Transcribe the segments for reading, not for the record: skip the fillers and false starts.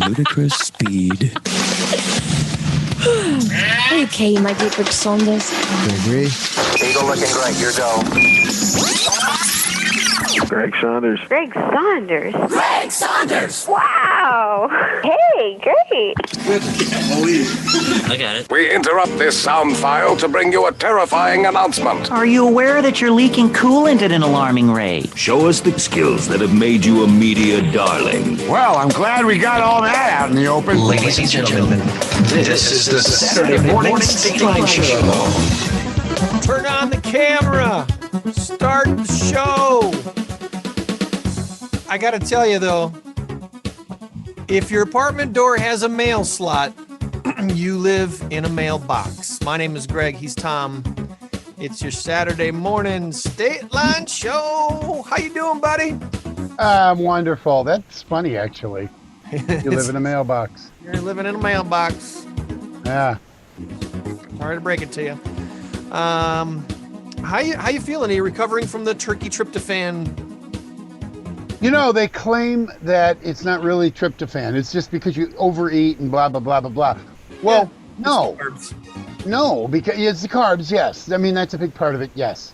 ludicrous speed. Are you okay, my dear Greg Saunders? Gregory? Eagle looking great. Your go. Greg Saunders. Greg Saunders. Greg Saunders! Wow. Hey, great. I got it. We interrupt this sound file to bring you a terrifying announcement. Are you aware that you're leaking coolant at an alarming rate? Show us the skills that have made you a media darling. Well, I'm glad we got all that out in the open. Ladies and gentlemen, this is the Saturday morning Stateline show. Turn on the camera. Start the show. I got to tell you, though, if your apartment door has a mail slot, you live in a mailbox. My name is Greg. He's Tom. It's your Saturday morning Stateline show. How you doing, buddy? Wonderful. That's funny, actually. You live in a mailbox. You're living in a mailbox. Yeah. Sorry to break it to you. How you feeling? Are you recovering from the turkey tryptophan? You know, they claim that it's not really tryptophan. It's just because you overeat and blah, blah, blah, blah, blah. Well, no. No, because it's the carbs, yes. I mean, that's a big part of it, yes.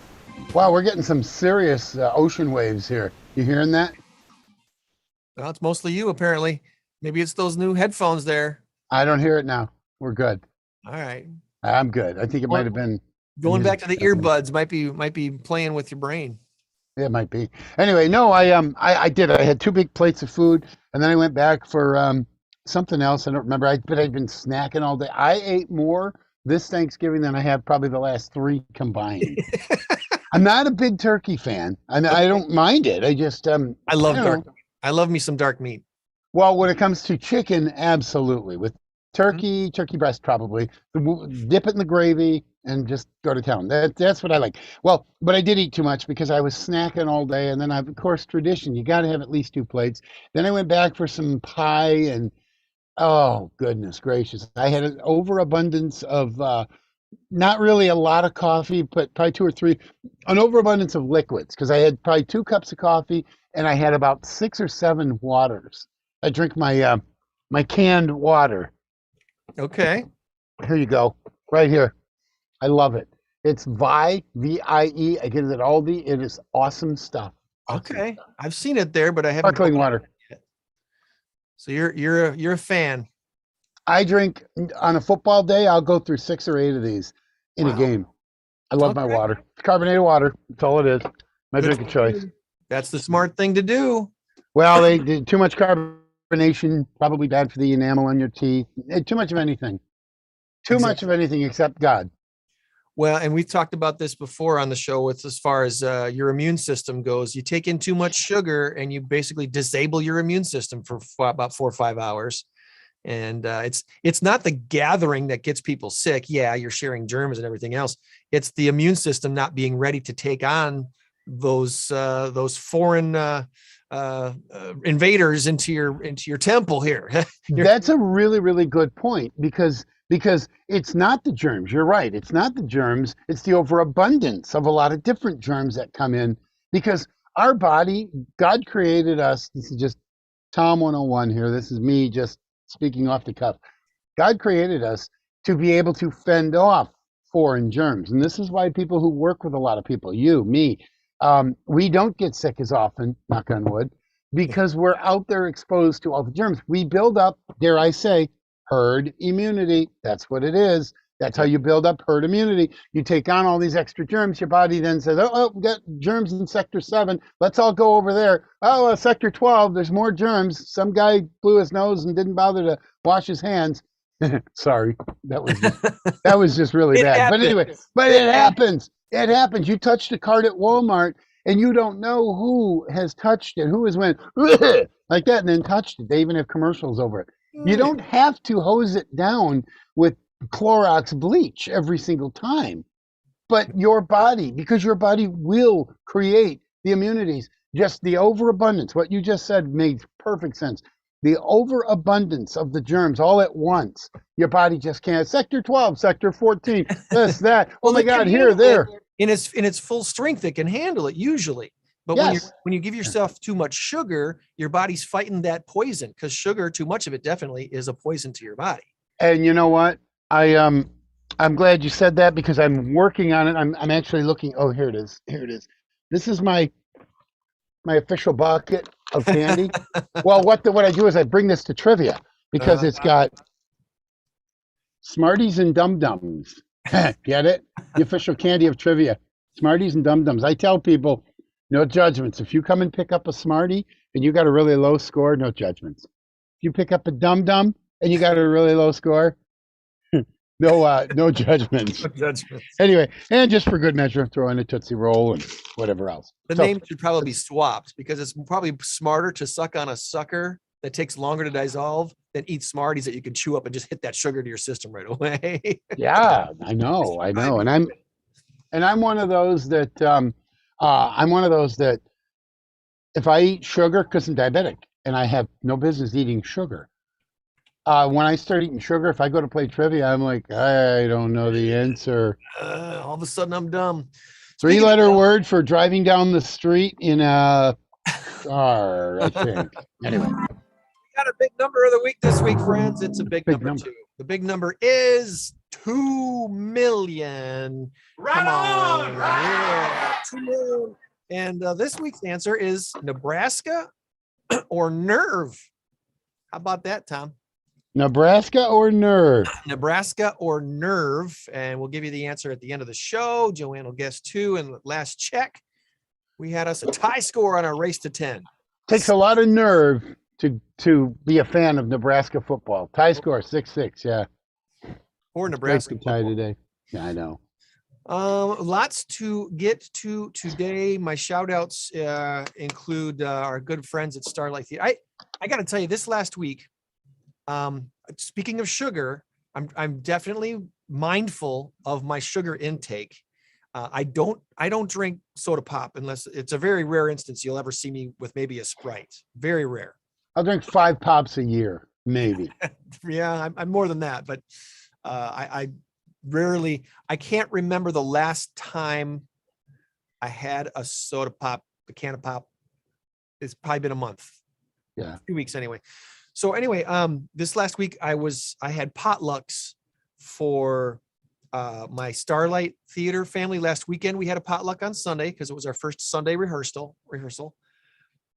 Wow, we're getting some serious ocean waves here. You hearing that? Well, it's mostly you, apparently. Maybe it's those new headphones there. I don't hear it now. We're good. All right. I'm good. I think it might have been going back to the earbuds. Might be playing with your brain. It might be. Anyway, no, I did. I had 2 big plates of food, and then I went back for something else. I don't remember. But I'd been snacking all day. I ate more this Thanksgiving than I have probably the last 3 combined. I'm not a big turkey fan, and I don't mind it. I just I love dark meat. I love me some dark meat. Well, when it comes to chicken, absolutely. With turkey breast probably. Dip it in the gravy and just go to town. That's what I like. Well, but I did eat too much because I was snacking all day, and then of course, tradition. You got to have at least 2 plates. Then I went back for some pie, and oh goodness gracious, I had an overabundance of not really a lot of coffee, but probably 2 or 3, an overabundance of liquids because I had probably 2 cups of coffee, and I had about 6 or 7 waters. I drink my my canned water. Okay. Here you go, right here. I love it. It's Vi, V-I-E. I get it at Aldi. It is awesome stuff. Awesome Okay. stuff. I've seen it there, but I haven't. Sparkling water. Yet. So you're a fan. I drink on a football day. I'll go through 6 or 8 of these in a game. I love my water. Carbonated water. That's all it is. My drink of choice. That's the smart thing to do. Well, they did too much carbonation. Probably bad for the enamel on your teeth. Too much of anything. Too much of anything except God. Well, and we've talked about this before on the show with as far as your immune system goes. You take in too much sugar and you basically disable your immune system for about 4 or 5 hours. And it's not the gathering that gets people sick. Yeah, you're sharing germs and everything else. It's the immune system not being ready to take on those foreign invaders into your temple here. That's a really, really good point because it's not the germs. You're right. It's not the germs. It's the overabundance of a lot of different germs that come in because our body, God created us. This is just Tom 101 here. This is me just speaking off the cuff. God created us to be able to fend off foreign germs. And this is why people who work with a lot of people, you, me, we don't get sick as often, knock on wood, because we're out there exposed to all the germs. We build up, dare I say, herd immunity. That's what it is. That's how you build up herd immunity. You take on all these extra germs. Your body then says, oh, we got germs in Sector 7. Let's all go over there. Oh, Sector 12, there's more germs. Some guy blew his nose and didn't bother to wash his hands. Sorry, that was just really bad. Happens. But anyway, it happens. It happens. You touched a cart at Walmart, and you don't know who has touched it, who has went like that and then touched it. They even have commercials over it. You don't have to hose it down with Clorox bleach every single time. But your body, because your body will create the immunities, just the overabundance, what you just said made perfect sense. The overabundance of the germs all at once, your body just can't. Sector 12, Sector 14, this, that. Oh my God, here, there. In its full strength, it can handle it usually. But Yes. when you give yourself too much sugar, your body's fighting that poison, because sugar, too much of it definitely is a poison to your body. And you know what? I'm glad you said that because I'm working on it. I'm actually looking. Oh, here it is. Here it is. This is my official bucket of candy. Well, what I do is I bring this to trivia because it's got Smarties and Dum Dums. Get it? The official candy of trivia. Smarties and Dum Dums. I tell people, no judgments. If you come and pick up a Smartie and you got a really low score, no judgments. If you pick up a Dum Dum and you got a really low score, no judgments. No judgments. Anyway, and just for good measure, throw in a Tootsie Roll and whatever else. The name should probably be swapped, because it's probably smarter to suck on a sucker that takes longer to dissolve than eat Smarties that you can chew up and just hit that sugar to your system right away. Yeah, I know. And I'm one of those that if I eat sugar, because I'm diabetic and I have no business eating sugar. When I start eating sugar, if I go to play trivia, I'm like, I don't know the answer. All of a sudden, I'm dumb. Three-letter word for driving down the street in a car, I think. Anyway. We got a big number of the week this week, friends. It's a big number 2. The big number is 2 million. Come on. Yeah, 2 million. And this week's answer is Nebraska or nerve. How about that, Tom? Nebraska or nerve? Nebraska or nerve. And we'll give you the answer at the end of the show. Joann will guess 2. And last check, we had us a tie score on our race to 10. Takes a lot of nerve to be a fan of Nebraska football. Tie score 6-6. Yeah. Or Nebraska tie today. Yeah, I know. Lots to get to today. My shout outs include our good friends at Starlight Theater. I got to tell you, this last week, speaking of sugar, I'm definitely mindful of my sugar intake. I don't drink soda pop unless it's a very rare instance you'll ever see me with maybe a Sprite. Very rare. I'll drink 5 pops a year, maybe. Yeah, I'm more than that, but I rarely. I can't remember the last time I had a soda pop, a can of pop. It's probably been a month. Yeah, 2 weeks anyway. So anyway, this last week I had potlucks for my Starlight Theater family. Last weekend we had a potluck on Sunday because it was our first Sunday rehearsal.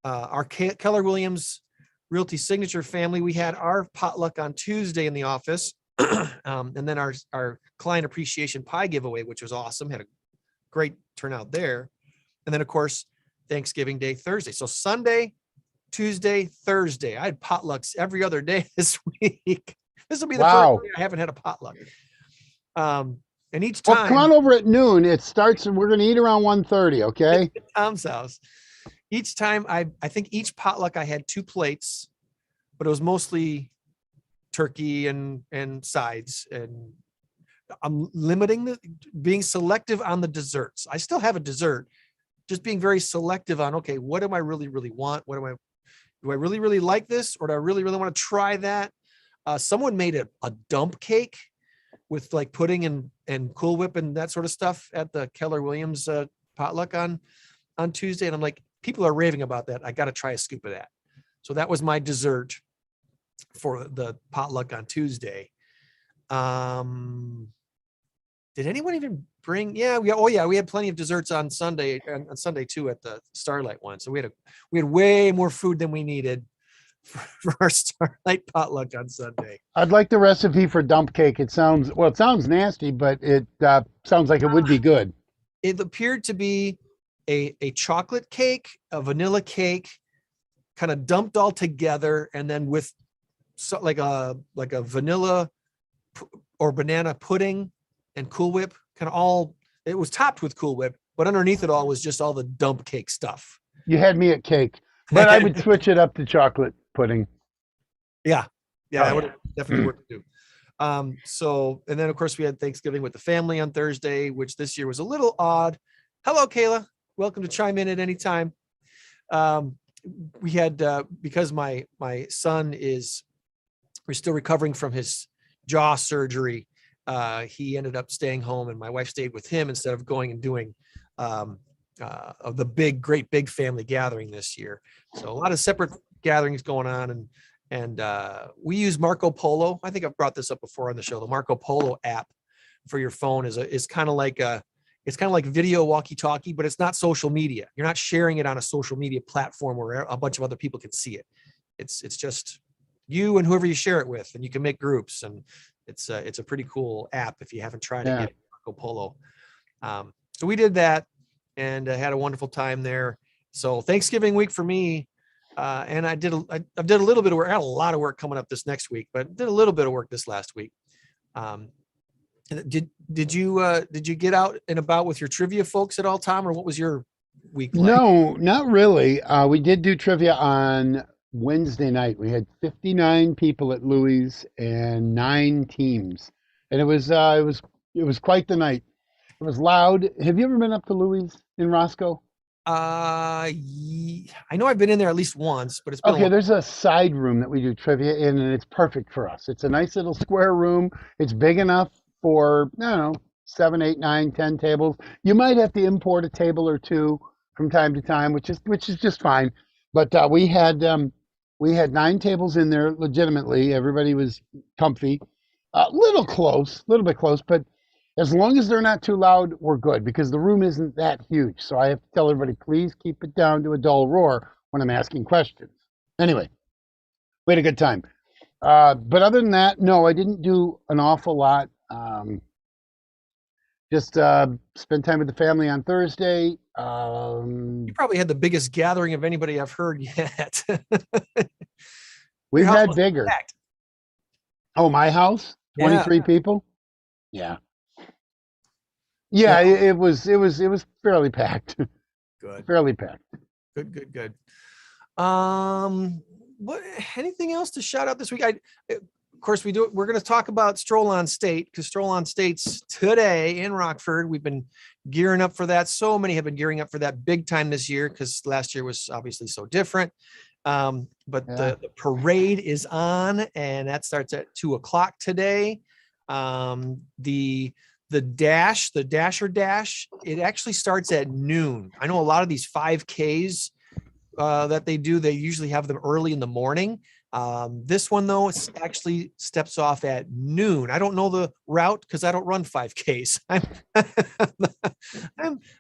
Our Keller Williams Realty Signature family, we had our potluck on Tuesday in the office. And then our client appreciation pie giveaway, which was awesome, had a great turnout there. And then of course, Thanksgiving Day, Thursday. So Sunday, Tuesday, Thursday. I had potlucks every other day this week. This will be the first day I haven't had a potluck. And each time, well, come on over at noon. It starts, and we're going to eat around 1:30. Okay. Tom's house. Each time, I think each potluck I had 2 plates, but it was mostly turkey and sides. And I'm being selective on the desserts. I still have a dessert, just being very selective on, okay, what do I really, really want? Do I really, really like this? Or do I really, really want to try that? Someone made a dump cake with like pudding and Cool Whip and that sort of stuff at the Keller Williams potluck on Tuesday. And I'm like, people are raving about that. I got to try a scoop of that. So that was my dessert for the potluck on Tuesday. Did anyone even bring? Yeah, we had plenty of desserts on Sunday too at the Starlight one. So we had way more food than we needed for our Starlight potluck on Sunday. I'd like the recipe for dump cake. It sounds nasty, but it sounds like it would be good. It appeared to be a chocolate cake, a vanilla cake, kind of dumped all together, and then with like a vanilla or banana pudding and Cool Whip, kind of all. It was topped with Cool Whip, but underneath it all was just all the dump cake stuff. You had me at cake, but I would switch it up to chocolate pudding. Yeah, that would definitely work too. So, and then of course we had Thanksgiving with the family on Thursday, which this year was a little odd. Hello, Kayla. Welcome to chime in at any time. We had, because my son we're still recovering from his jaw surgery. He ended up staying home and my wife stayed with him instead of going and doing the great big family gathering this year. So a lot of separate gatherings going on, and we use Marco Polo. I think I've brought this up before on the show. The Marco Polo app for your phone is kind of like video walkie-talkie, but it's not social media. You're not sharing it on a social media platform where a bunch of other people can see it. It's just you and whoever you share it with, and you can make groups, and it's a pretty cool app if you haven't tried it yet. Marco Polo. So we did that and had a wonderful time there. So Thanksgiving week for me, and I did a little bit of work. I had a lot of work coming up this next week, but did a little bit of work this last week. Did you get out and about with your trivia folks at all, Tom, or what was your week like? No, not really. We did do trivia on Wednesday night. We had 59 people at Louis and 9 teams, and it was quite the night. It was loud. Have you ever been up to Louis in Roscoe? I know I've been in there at least once, but it's been okay. There's a side room that we do trivia in, and it's perfect for us. It's a nice little square room. It's big enough for, I don't know, 7, 8, 9, 10 tables. You might have to import a table or two from time to time, which is just fine. But we had 9 tables in there legitimately. Everybody was comfy, a little bit close, but as long as they're not too loud, we're good, because the room isn't that huge. So I have to tell everybody, please keep it down to a dull roar when I'm asking questions. Anyway, we had a good time. But other than that, no, I didn't do an awful lot. Just spend time with the family on Thursday. You probably had the biggest gathering of anybody I've heard yet. We've had bigger. Packed. Oh, my house? 23 people? Yeah. Yeah, it was fairly packed. Good. Fairly packed. Good. What? Anything else to shout out this week? Of course, we're going to talk about Stroll on State, because Stroll on State's today in Rockford. We've been gearing up for that. So many have been gearing up for that big time this year, because last year was obviously so different. But the parade is on, and that starts at 2:00 today. The Dasher Dash, it actually starts at noon. I know a lot of these 5Ks that they do, they usually have them early in the morning. This one, though, it actually steps off at noon. I don't know the route because I don't run 5Ks.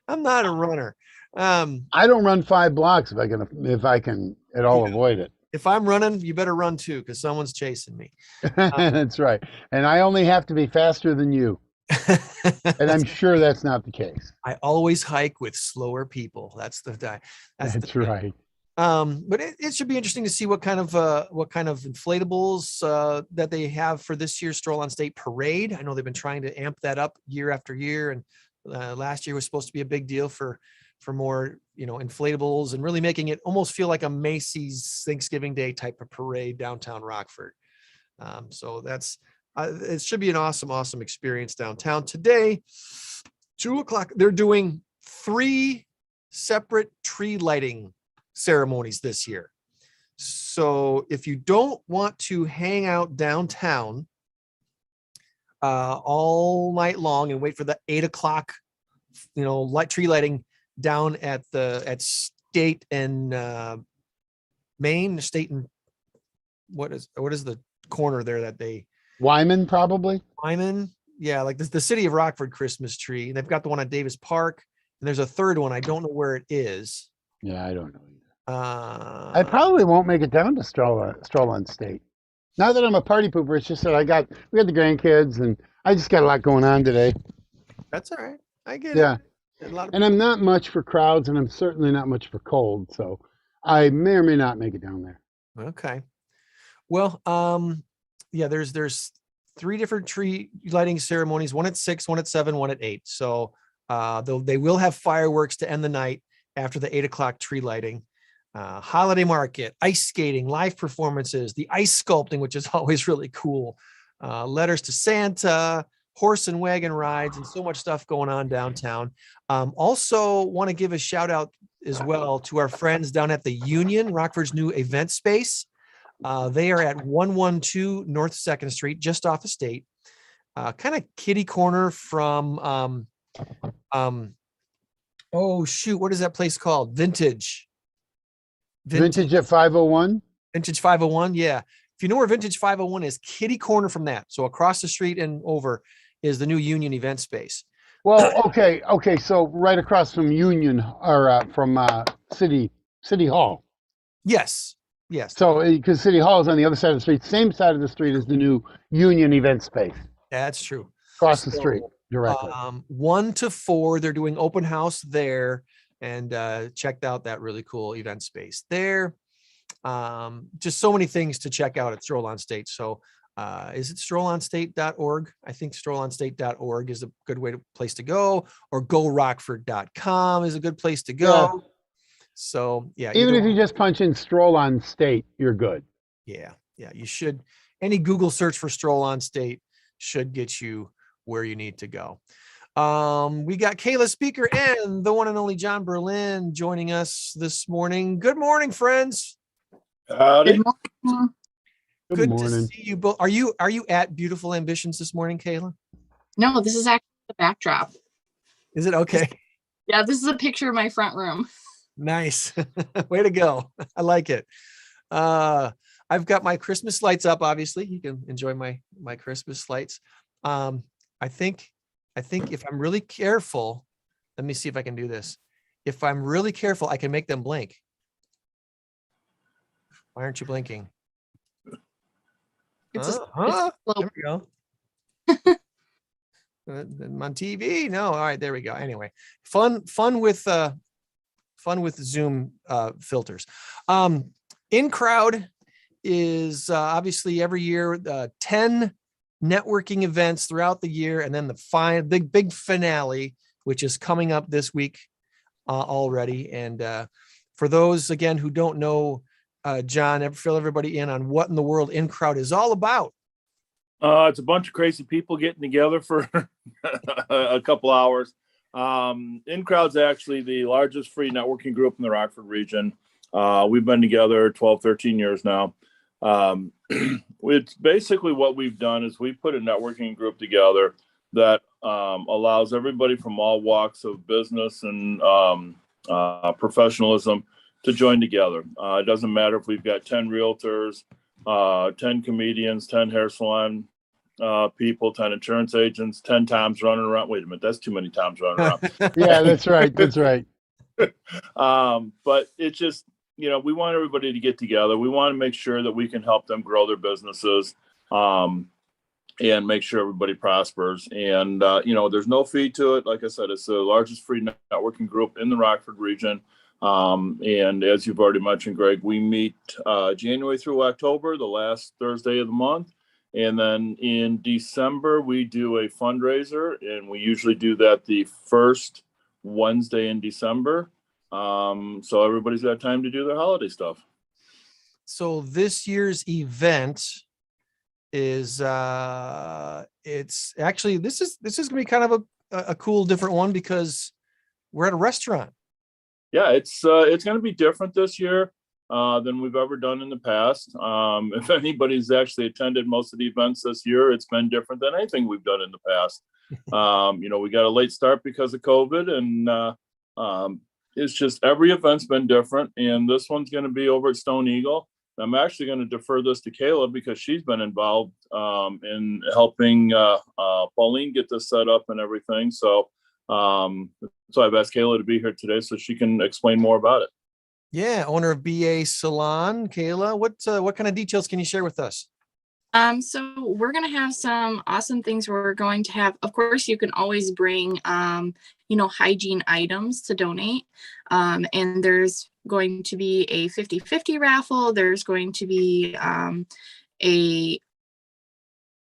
I'm not a runner. I don't run 5 blocks if I can at all avoid it. If I'm running, you better run too, because someone's chasing me. That's right. And I only have to be faster than you. And I'm sure that's not the case. I always hike with slower people. That's right. But it should be interesting to see what kind of inflatables that they have for this year's Stroll on State parade. I know they've been trying to amp that up year after year, and last year was supposed to be a big deal for more, inflatables, and really making it almost feel like a Macy's Thanksgiving Day type of parade downtown Rockford. So that's it should be an awesome experience downtown today. 2:00. They're doing 3 separate tree lighting ceremonies this year. So if you don't want to hang out downtown all night long and wait for the 8:00, tree lighting down at State and Main, State and what is the corner there that they Wyman, probably. Wyman, yeah, like the City of Rockford Christmas tree. And they've got the one at Davis Park, and there's a third one. I don't know where it is. Yeah, I don't know either. I probably won't make it down to Stroll on State. Not that I'm a party pooper. It's just that we got the grandkids, and I just got a lot going on today. That's all right. I get it. And I'm not much for crowds, and I'm certainly not much for cold. So I may or may not make it down there. Okay. Well, yeah, there's 3 different tree lighting ceremonies, one at 6, one at 7, one at 8. So they will have fireworks to end the night after the 8:00 tree lighting. Holiday market, ice skating, live performances, the ice sculpting, which is always really cool. Letters to Santa, horse and wagon rides, and so much stuff going on downtown. Also want to give a shout out as well to our friends down at the Union, Rockford's new event space. They are at 112 North 2nd Street, just off of State, kind of kitty corner from Oh shoot, what is that place called? Vintage Vintage at 501. Vintage 501. Yeah. If you know where Vintage 501 is, kitty corner from that. So across the street and over is the new Union event space. Well, okay. So right across from Union or from City Hall. Yes. Yes. So because City Hall is on the other side of the street, same side of the street as the new Union event space. That's true. Across the street directly. 1 to 4, they're doing open house there, and checked out that really cool event space there. Just so many things to check out at Stroll on State. So is it strollonstate.org? I think strollonstate.org is a good place to go, or gorockford.com is a good place to go. Yeah. So yeah, Even if you just punch in Stroll on State, you're good. Yeah, you should. Any Google search for Stroll on State should get you where you need to go. We got Kayla Speaker and the one and only John Berlin joining us this morning. Good morning, friends. Howdy. Good Good morning. to see you both. Are you at Beautiful Ambitions this morning, Kayla? No, this is actually the backdrop. Is it okay? Yeah, this is a picture of my front room. Nice. Way to go. I like it. I've got my Christmas lights up, obviously. You can enjoy my Christmas lights. I think if I'm really careful, let me see if I can do this. If I'm really careful, I can make them blink. Why aren't you blinking? There we go. I'm on TV. No, all right, there we go. Anyway, fun with Zoom filters. INCROWD is obviously every year 10 networking events throughout the year, and then the big finale, which is coming up this week already. And for those again who don't know, John, fill everybody in on what in the world INCROWD is all about. It's a bunch of crazy people getting together for a couple hours. INCROWD's actually the largest free networking group in the Rockford region. We've been together 12, 13 years now. It's basically what we've done is we put a networking group together that allows everybody from all walks of business and professionalism to join together. It doesn't matter if we've got 10 realtors, 10 comedians, 10 hair salon people, 10 insurance agents, 10 Toms running around. Wait a minute, that's too many Toms running around. Yeah, that's right. That's right. But it's just, we want everybody to get together. We want to make sure that we can help them grow their businesses and make sure everybody prospers. And, there's no fee to it. Like I said, it's the largest free networking group in the Rockford region. And as you've already mentioned, Greg, we meet January through October, the last Thursday of the month. And then in December, we do a fundraiser, and we usually do that the first Wednesday in December. So everybody's got time to do their holiday stuff. So this year's event is it's actually this is going to be kind of a cool different one because we're at a restaurant. Yeah, it's going to be different this year than we've ever done in the past. If anybody's actually attended most of the events this year, it's been different than anything we've done in the past. We got a late start because of COVID, and it's just every event's been different. And this one's going to be over at Stone Eagle. I'm actually going to defer this to Kayla because she's been involved in helping Pauline get this set up and everything. So I've asked Kayla to be here today so she can explain more about it. Yeah, owner of BA Salon. Kayla, what kind of details can you share with us? So we're going to have some awesome things. We're going to have, of course, you can always bring, hygiene items to donate. And there's going to be a 50-50 raffle. There's going to be a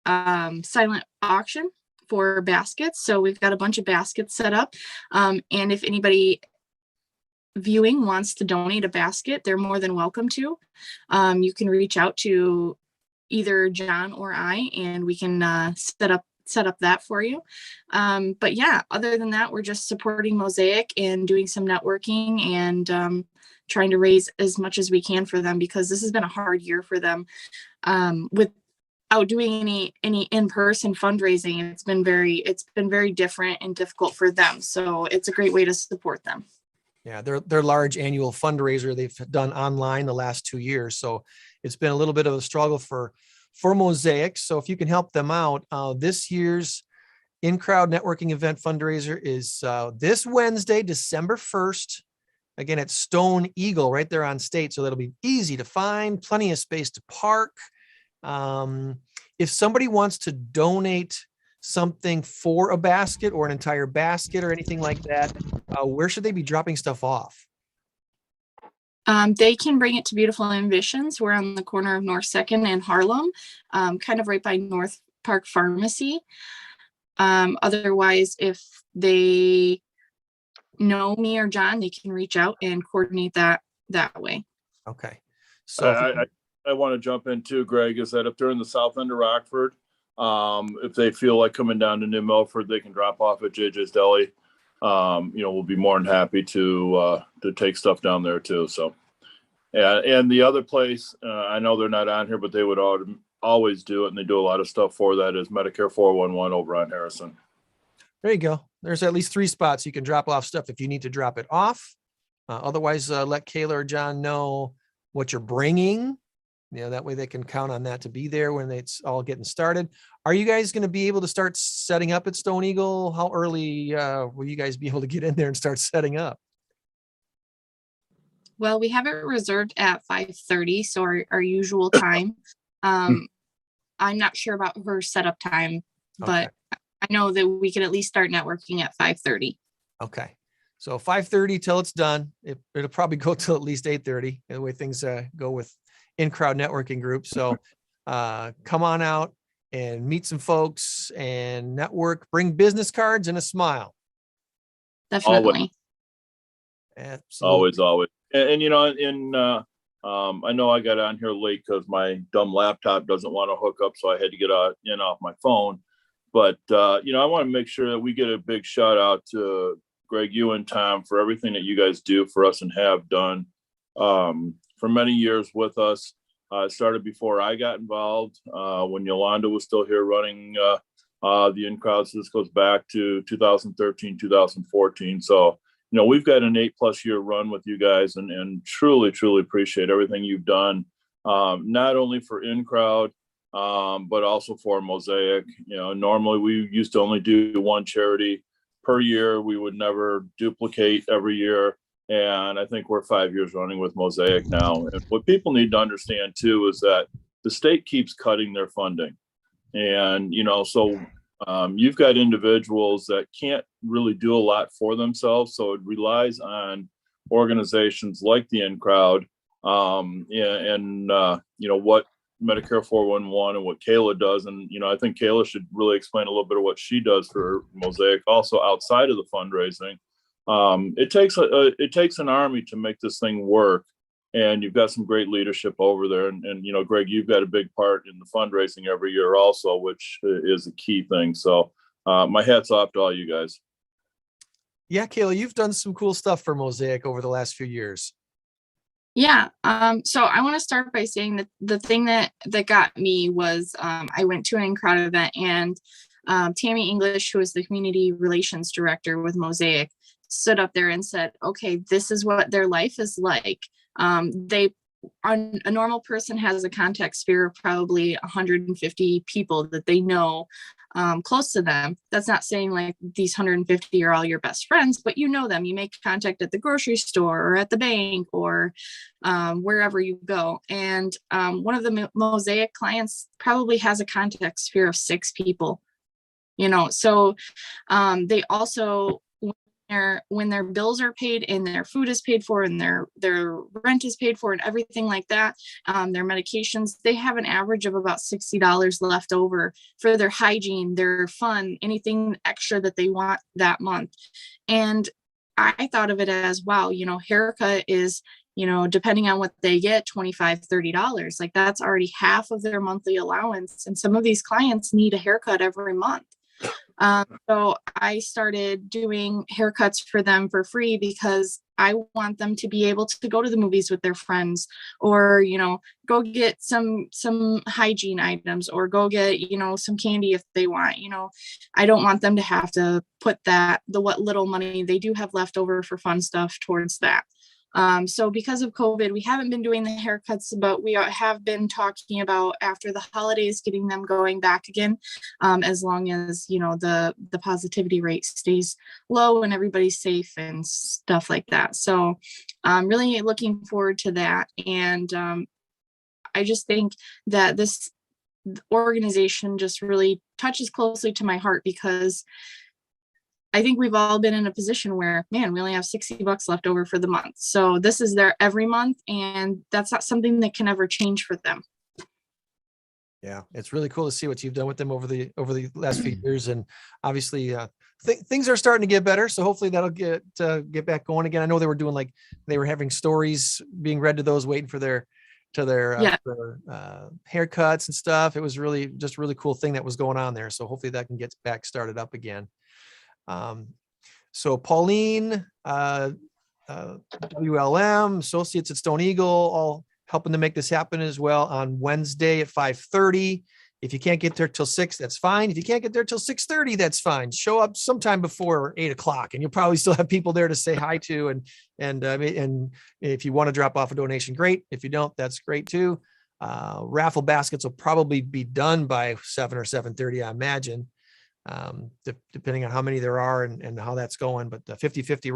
silent auction for baskets. So we've got a bunch of baskets set up. And if anybody viewing wants to donate a basket, they're more than welcome to. You can reach out to either John or I, and we can set up that for you. But yeah, other than that, we're just supporting Mosaic and doing some networking and trying to raise as much as we can for them, because this has been a hard year for them with out doing any in-person fundraising. It's been very different and difficult for them. So it's a great way to support them. Yeah, their large annual fundraiser they've done online the last 2 years. So it's been a little bit of a struggle for Mosaic. So if you can help them out, this year's INCROWD networking event fundraiser is this Wednesday, December 1st. Again, at Stone Eagle right there on State. So that'll be easy to find, plenty of space to park. If somebody wants to donate something for a basket or an entire basket or anything like that, where should they be dropping stuff off? They can bring it to Beautiful Ambitions. We're on the corner of North 2nd and Harlem, kind of right by North Park Pharmacy. Otherwise, if they know me or John, they can reach out and coordinate that way. Okay. So I want to jump in too, Greg, is that if they're in the south end of Rockford, if they feel like coming down to New Milford, they can drop off at JJ's Deli. We'll be more than happy to take stuff down there too. So, and the other place, I know they're not on here, but they would always do it, and they do a lot of stuff for that, is Medicare 411 over on Harrison. There you go. There's at least 3 spots you can drop off stuff if you need to drop it off. Otherwise, let Kayla or John know what you're bringing. That way they can count on that to be there when it's all getting started. Are you guys going to be able to start setting up at Stone Eagle? How early will you guys be able to get in there and start setting up? Well, we have it reserved at 5:30, so our usual time. I'm not sure about her setup time, but I know that we can at least start networking at 5:30. Okay. So 5:30 till it's done. It'll probably go till at least 8:30, the way things go with INCROWD networking group. So come on out and meet some folks and network, bring business cards and a smile. Definitely. Always. And I know I got on here late because my dumb laptop doesn't want to hook up, so I had to get off my phone. But I want to make sure that we get a big shout out to Greg, you and Tom, for everything that you guys do for us and have done for many years with us. It started before I got involved, when Yolanda was still here running the INCROWD. So this goes back to 2013, 2014. So, we've got an 8+ year run with you guys, and truly, truly appreciate everything you've done, not only for INCROWD, but also for Mosaic. Normally we used to only do one charity per year. We would never duplicate every year. And I think we're 5 years running with Mosaic now. And what people need to understand too is that the state keeps cutting their funding. And, so you've got individuals that can't really do a lot for themselves. So it relies on organizations like the INCROWD, what Medicare 411 and what Kayla does. And, I think Kayla should really explain a little bit of what she does for Mosaic also outside of the fundraising. It takes an army to make this thing work, and you've got some great leadership over there. And Greg, you've got a big part in the fundraising every year also, which is a key thing. So my hat's off to all you guys. Yeah, Kayla, you've done some cool stuff for Mosaic over the last few years. Yeah. So I want to start by saying that the thing that got me was I went to an INCROWD event, and Tammy English, who is the community relations director with Mosaic, stood up there and said, okay, this is what their life is like. A normal person has a contact sphere of probably 150 people that they know close to them. That's not saying like these 150 are all your best friends, but them. You make contact at the grocery store or at the bank or wherever you go. And one of the Mosaic clients probably has a contact sphere of 6 people. So they also, when their bills are paid and their food is paid for and their rent is paid for and everything like that, their medications, they have an average of about $60 left over for their hygiene, their fun, anything extra that they want that month. And I thought of it as, wow, haircut is, depending on what they get, $25, $30. Like that's already half of their monthly allowance. And some of these clients need a haircut every month. So I started doing haircuts for them for free because I want them to be able to go to the movies with their friends, or, go get some hygiene items, or go get, some candy if they want. I don't want them to have to put what little money they do have left over for fun stuff towards that. So because of COVID, we haven't been doing the haircuts, but we have been talking about after the holidays, getting them going back again, as long as, the positivity rate stays low and everybody's safe and stuff like that. So I'm really looking forward to that. And I just think that this organization just really touches closely to my heart, because I think we've all been in a position where, man, we only have $60 left over for the month. So this is there every month, and that's not something that can ever change for them. Yeah, it's really cool to see what you've done with them over the last few years, and obviously things are starting to get better. So hopefully that'll get back going again. I know they were having stories being read to those waiting for their haircuts and stuff. It was really cool thing that was going on there. So hopefully that can get back started up again. So Pauline, WLM, associates at Stone Eagle, all helping to make this happen as well on Wednesday at 5:30. If you can't get there till 6, that's fine. If you can't get there till 6:30, that's fine. Show up sometime before 8 o'clock, and you'll probably still have people there to say hi to. And if you want to drop off a donation, great. If you don't, that's great too. Raffle baskets will probably be done by 7 or 7:30, I imagine. Depending on how many there are and how that's going, but the 50-50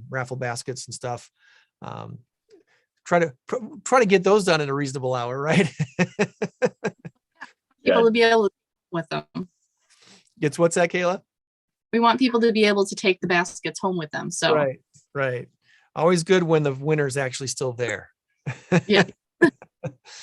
raffle baskets and stuff. Try to get those done in a reasonable hour, right? People to be able to with them. What's that, Kayla? We want people to be able to take the baskets home with them. So right. Always good when the winner's actually still there. Yeah.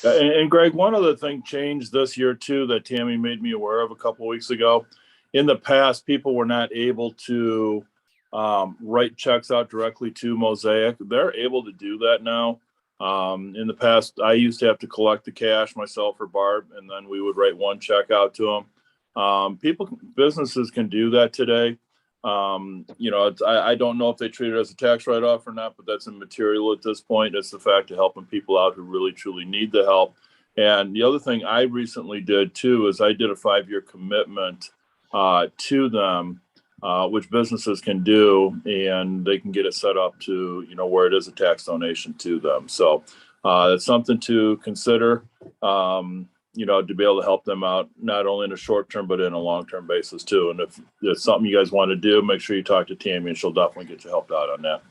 And Greg, one other thing changed this year too that Tammy made me aware of a couple of weeks ago. In the past, people were not able to write checks out directly to Mosaic. They're able to do that now. In the past, I used to have to collect the cash myself or Barb, and then we would write one check out to them. Businesses can do that today. I don't know if they treat it as a tax write-off or not, but that's immaterial at this point. It's the fact of helping people out who really, truly need the help. And the other thing I recently did too is I did a 5-year commitment to them, which businesses can do, and they can get it set up to, where it is a tax donation to them. So it's something to consider, to be able to help them out, not only in a short term, but in a long-term basis too. And if it's something you guys want to do, make sure you talk to Tammy, and she'll definitely get you helped out on that.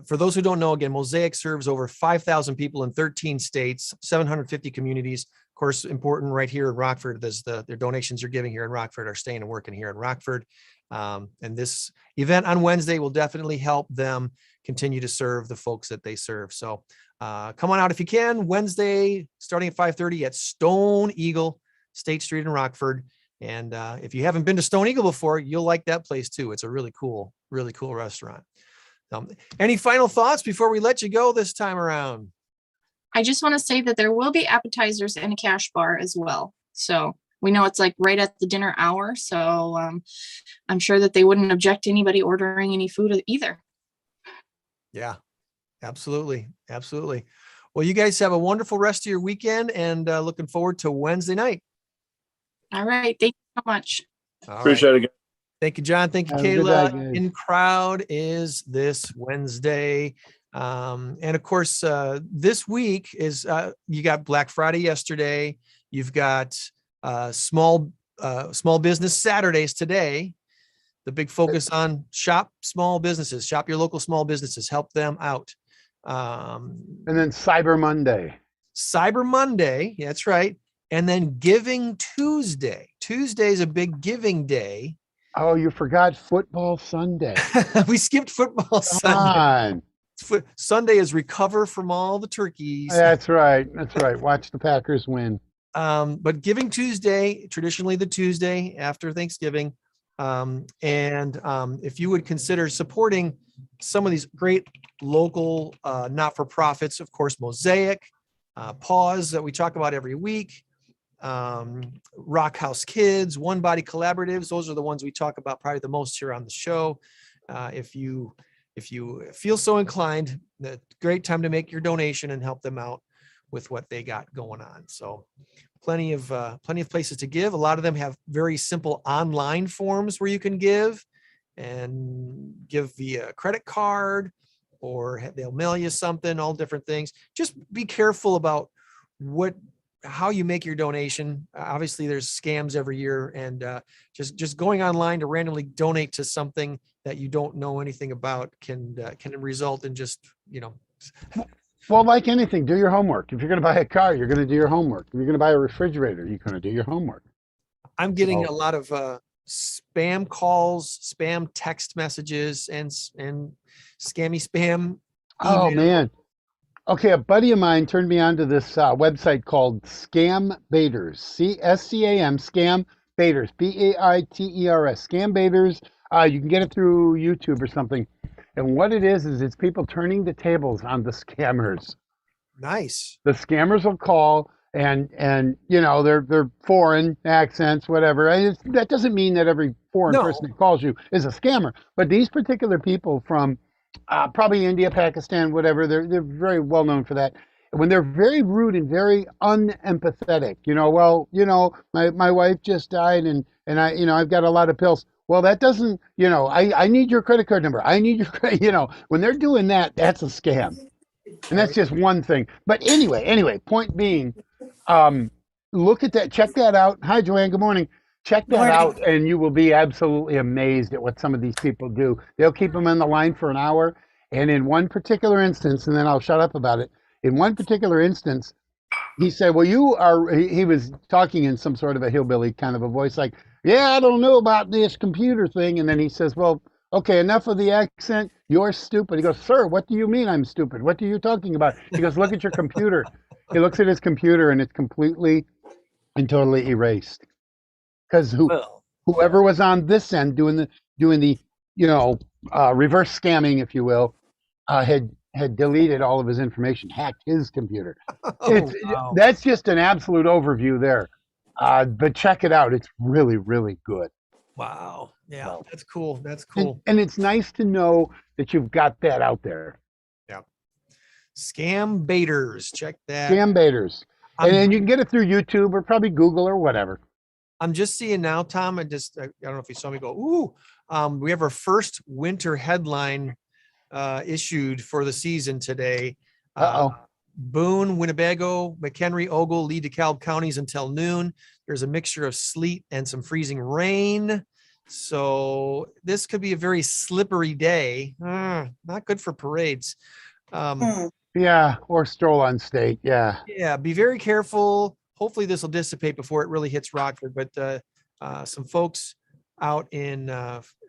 For those who don't know, again, Mosaic serves over 5,000 people in 13 states, 750 communities. Of course, important right here in Rockford, their donations you're giving here in Rockford are staying and working here in Rockford. And this event on Wednesday will definitely help them continue to serve the folks that they serve. So come on out if you can, Wednesday, starting at 5:30 at Stone Eagle, State Street in Rockford. And if you haven't been to Stone Eagle before, you'll like that place too. It's a really cool restaurant. Any final thoughts before we let you go this time around? I just want to say that there will be appetizers and a cash bar as well. So we know it's like right at the dinner hour. So I'm sure that they wouldn't object to anybody ordering any food either. Yeah, absolutely. Well, you guys have a wonderful rest of your weekend, and looking forward to Wednesday night. All right. Thank you so much. Appreciate it again. Thank you, John. Thank you, Kayla. INCROWD is this Wednesday. And of course, this week is you got Black Friday yesterday. You've got small business Saturdays today. The big focus on shop small businesses, shop your local small businesses, help them out. And then Cyber Monday. Yeah, that's right. And then Giving Tuesday. Tuesday is a big giving day. Oh, you forgot Football Sunday. We skipped Football Sunday. Sunday is recover from all the turkeys. That's right. Watch the Packers win. But Giving Tuesday, traditionally the Tuesday after Thanksgiving. And if you would consider supporting some of these great local not-for-profits, of course, Mosaic, Pause that we talk about every week, Rock House Kids, One Body Collaboratives. Those are the ones we talk about probably the most here on the show. If you feel so inclined, the great time to make your donation and help them out with what they got going on. So plenty of places to give. A lot of them have very simple online forms where you can give via credit card, or they'll mail you something, all different things. Just be careful about how you make your donation. Obviously there's scams every year, and just going online to randomly donate to something that you don't know anything about can result in just, Well, like anything, do your homework. If you're going to buy a car, you're going to do your homework. If you're going to buy a refrigerator, you're going to do your homework. I'm getting a lot of spam calls, spam text messages, and scammy spam email. Oh man. Okay, a buddy of mine turned me on to this website called Scam Baiters. SCAM, Scam Baiters, BAITERS, Scam Baiters. You can get it through YouTube or something. And what it is it's people turning the tables on the scammers. Nice. The scammers will call and they're foreign accents, whatever. That doesn't mean that every foreign person that calls you is a scammer. But these particular people from probably India, Pakistan, whatever, they're very well known for that. When they're very rude and very unempathetic, my wife just died and I've got a lot of pills. Well, that doesn't, I need your credit card number. I need your, when they're doing that, that's a scam. And that's just one thing. But anyway, point being, look at that, check that out. Hi, Joann, good morning. Check that out, and you will be absolutely amazed at what some of these people do. They'll keep them on the line for an hour. And in one particular instance, and then I'll shut up about it. In one particular instance, he said, well, he was talking in some sort of a hillbilly kind of a voice, like, yeah, I don't know about this computer thing. And then he says, well, okay, enough of the accent. You're stupid. He goes, sir, what do you mean I'm stupid? What are you talking about? He goes, look at your computer. He looks at his computer and it's completely and totally erased. Because whoever was on this end doing the reverse scamming, if you will, had deleted all of his information, hacked his computer. Wow. That's just an absolute overview there. But check it out. It's really, really good. Wow. Yeah, that's cool. That's cool. And it's nice to know that you've got that out there. Yeah. Scam Baiters. Check that. Scam Baiters. And you can get it through YouTube or probably Google or whatever. I'm just seeing now, Tom, I don't know if you saw me go, ooh, we have our first winter headline issued for the season today. Boone, Winnebago, McHenry, Ogle, Lee, DeKalb counties until noon. There's a mixture of sleet and some freezing rain. So this could be a very slippery day. Not good for parades. Yeah, or stroll on state. Yeah. Yeah, be very careful. Hopefully this will dissipate before it really hits Rockford. But some folks out in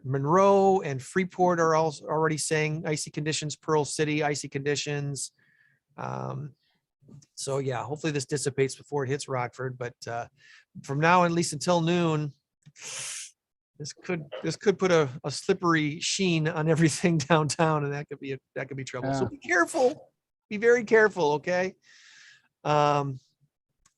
Monroe and Freeport are also already saying icy conditions, Pearl City, icy conditions. So yeah, hopefully this dissipates before it hits Rockford, but from now at least until noon, this could put a slippery sheen on everything downtown, and that could be trouble. So be careful, be very careful. Okay.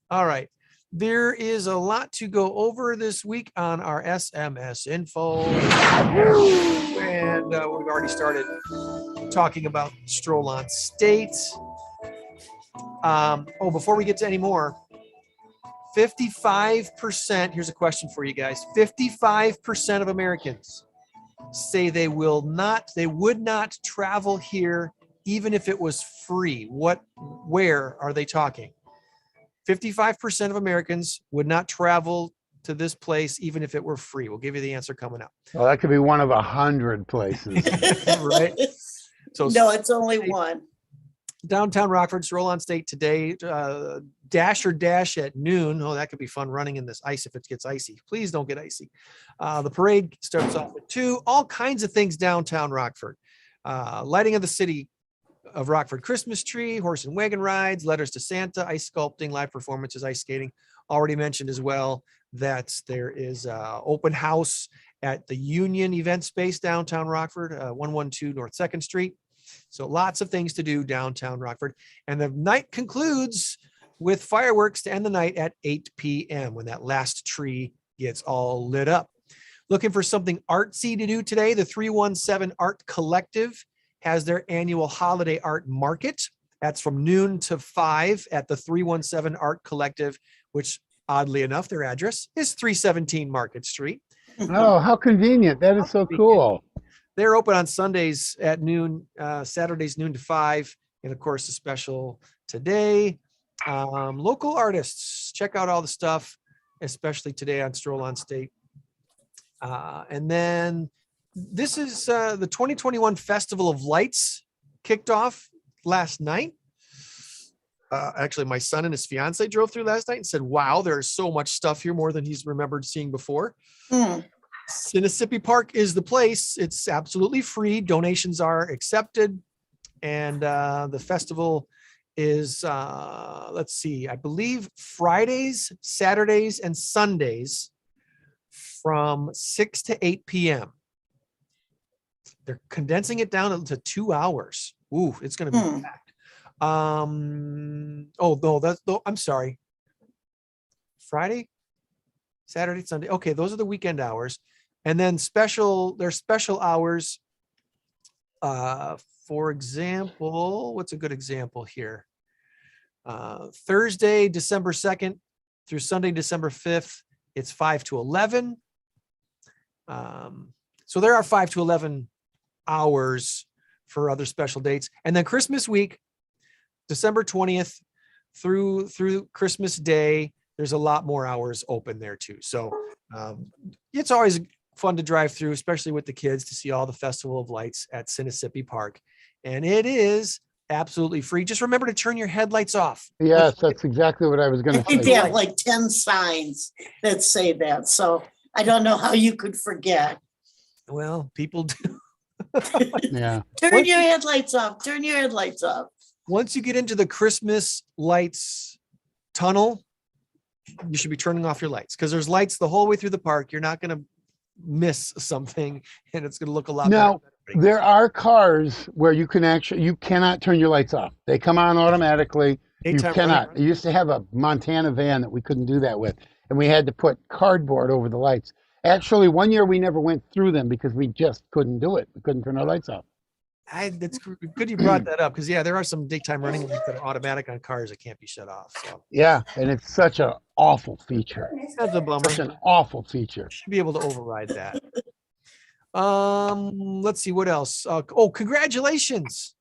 All right. There is a lot to go over this week on our SMS info, and we've already started talking about Stroll on State. Before we get to any more, 55%, here's a question for you guys. 55% of Americans say they would not travel here even if it was free. Where are they talking? 55% of Americans would not travel to this place even if it were free. We'll give you the answer coming up. Well, that could be one of 100 places. Right? So no, it's only one. Downtown Rockford, Stroll on State today, dash at noon. Oh, that could be fun running in this ice if it gets icy. Please don't get icy. The parade starts off at 2. All kinds of things downtown Rockford. Lighting of the city of Rockford Christmas tree, horse and wagon rides, letters to Santa, ice sculpting, live performances, ice skating. Already mentioned as well that there is open house at the Union event space downtown Rockford, 112 North 2nd Street. So lots of things to do downtown Rockford. And the night concludes with fireworks to end the night at 8 p.m. when that last tree gets all lit up. Looking for something artsy to do today? The 317 Art Collective has their annual holiday art market. That's from noon to 5 at the 317 Art Collective, which oddly enough, their address is 317 Market Street. Oh, how convenient. That is so cool. They're open on Sundays at noon, Saturdays noon to 5. And of course, a special today. Local artists, check out all the stuff, especially today on Stroll on State. And then this is the 2021 Festival of Lights kicked off last night. Actually, my son and his fiance drove through last night and said, wow, there's so much stuff here, more than he's remembered seeing before. Mississippi Park is the place. It's absolutely free. Donations are accepted. And the festival is, let's see, I believe Fridays, Saturdays, and Sundays from 6 to 8 p.m. They're condensing it down to 2 hours. Ooh, it's going to be packed. Oh, no, I'm sorry. Friday, Saturday, Sunday. Okay, those are the weekend hours. And then there's special hours. For example, what's a good example here? Thursday, December 2nd through Sunday, December 5th, it's 5 to 11. So there are 5 to 11 hours for other special dates. And then Christmas week, December 20th through Christmas Day, there's a lot more hours open there too. So it's always fun to drive through, especially with the kids, to see all the Festival of Lights at Mississippi Park. And it is absolutely free. Just remember to turn your headlights off. Yes, that's exactly what I was going to say. They have like 10 signs that say that. So I don't know how you could forget. Well, people do. Yeah. Turn your headlights off. Turn your headlights off. Once you get into the Christmas lights tunnel, you should be turning off your lights, because there's lights the whole way through the park. You're not going to miss something, and it's going to look a lot now, better. There are cars where you cannot turn your lights off. They come on automatically. Daytime you cannot. running. I used to have a Montana van that we couldn't do that with, and we had to put cardboard over the lights. Actually, one year we never went through them because we just couldn't do it. We couldn't turn our lights off. It's good you brought that up, because yeah, there are some daytime running lights that are automatic on cars that can't be shut off. So Yeah, and it's such an awful feature. that's a bummer. Such an awful feature. Should be able to override that. Let's see what else. Congratulations,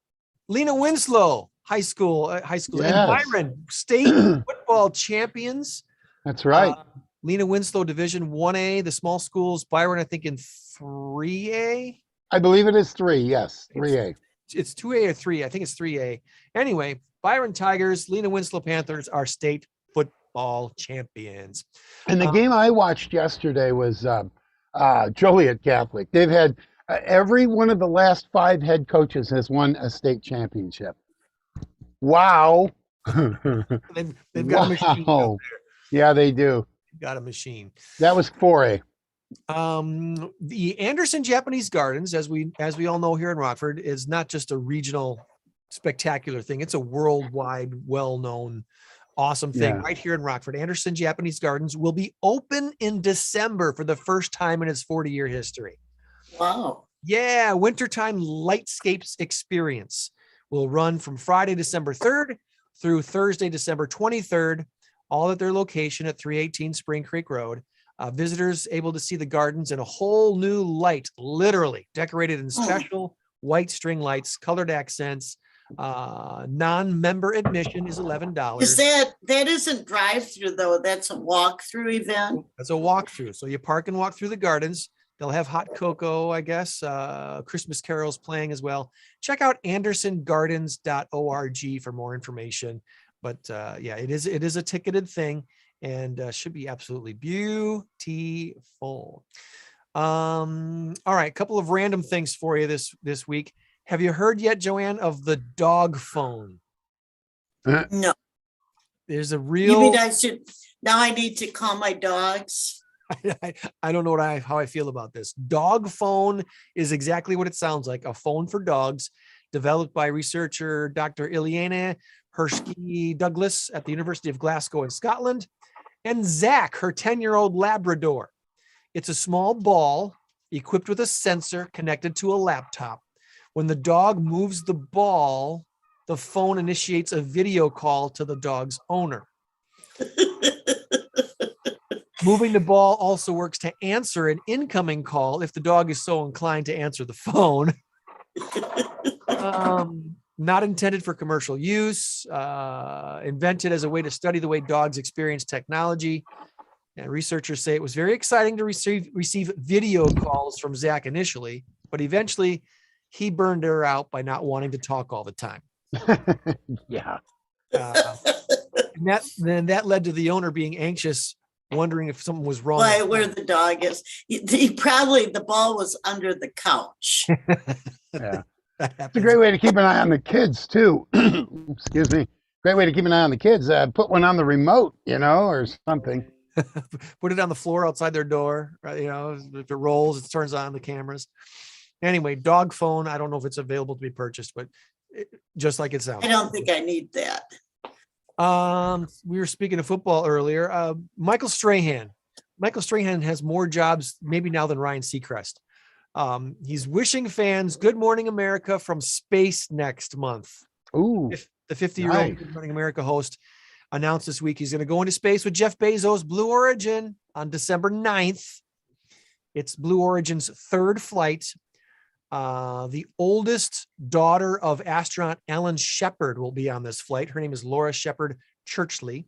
Lena Winslow, high school, Yes. and Byron, state football champions. That's right. Lena Winslow, Division 1A, the small schools. Byron, I think in 3A. I believe it is 3. Yes, 3A. It's 2A or 3. I think it's 3A. Anyway, Byron Tigers, Lena Winslow Panthers are state football champions. And the game I watched yesterday was Joliet Catholic. They've had every one of the last 5 head coaches has won a state championship. Wow. They've got a machine out there. Yeah, they do. Got a machine. That was 4A. The Anderson Japanese Gardens, as we all know here in Rockford, is not just a regional spectacular thing. It's a worldwide, well-known, awesome thing right here in Rockford. Anderson Japanese Gardens will be open in December for the first time in its 40-year history. Wow. Yeah, wintertime lightscapes experience will run from Friday, December 3rd through Thursday, December 23rd, all at their location at 318 Spring Creek Road. Visitors able to see the gardens in a whole new light, literally decorated in special white string lights, colored accents. Non-member admission is $11. Is that isn't drive-through though? That's a walk-through event. That's a walkthrough. So you park and walk through the gardens. They'll have hot cocoa, I guess, Christmas carols playing as well. Check out andersongardens.org for more information. But yeah, it is a ticketed thing, and should be absolutely beautiful. All right, a couple of random things for you this week. Have you heard yet, Joann, of the dog phone? No. There's a real. You mean I need to call my dogs? I don't know how I feel about this. Dog phone is exactly what it sounds like, a phone for dogs, developed by researcher Dr. Ileana Hershey Douglas at the University of Glasgow in Scotland, and Zach, her 10-year-old Labrador. It's a small ball equipped with a sensor connected to a laptop. When the dog moves the ball, the phone initiates a video call to the dog's owner. Moving the ball also works to answer an incoming call if the dog is so inclined to answer the phone. Not intended for commercial use, invented as a way to study the way dogs experience technology. And researchers say it was very exciting to receive video calls from Zach initially, but eventually he burned her out by not wanting to talk all the time. Yeah. And that led to the owner being anxious, wondering if something was wrong. Why, where the dog is. The ball was under the couch. Yeah. It's a great way to keep an eye on the kids too. Excuse me. Great way to keep an eye on the kids. Put one on the remote, or something. Put it on the floor outside their door. Right? If it rolls, it turns on the cameras. Anyway, dog phone. I don't know if it's available to be purchased, but just like it sounds. I don't think I need that. We were speaking of football earlier. Michael Strahan. Michael Strahan has more jobs maybe now than Ryan Seacrest. He's wishing fans Good Morning America from space next month. Ooh, the 50-year-old Good Morning America host announced this week he's going to go into space with Jeff Bezos' Blue Origin on December 9th. It's Blue Origin's third flight. The oldest daughter of astronaut Alan Shepard will be on this flight. Her name is Laura Shepard Churchley.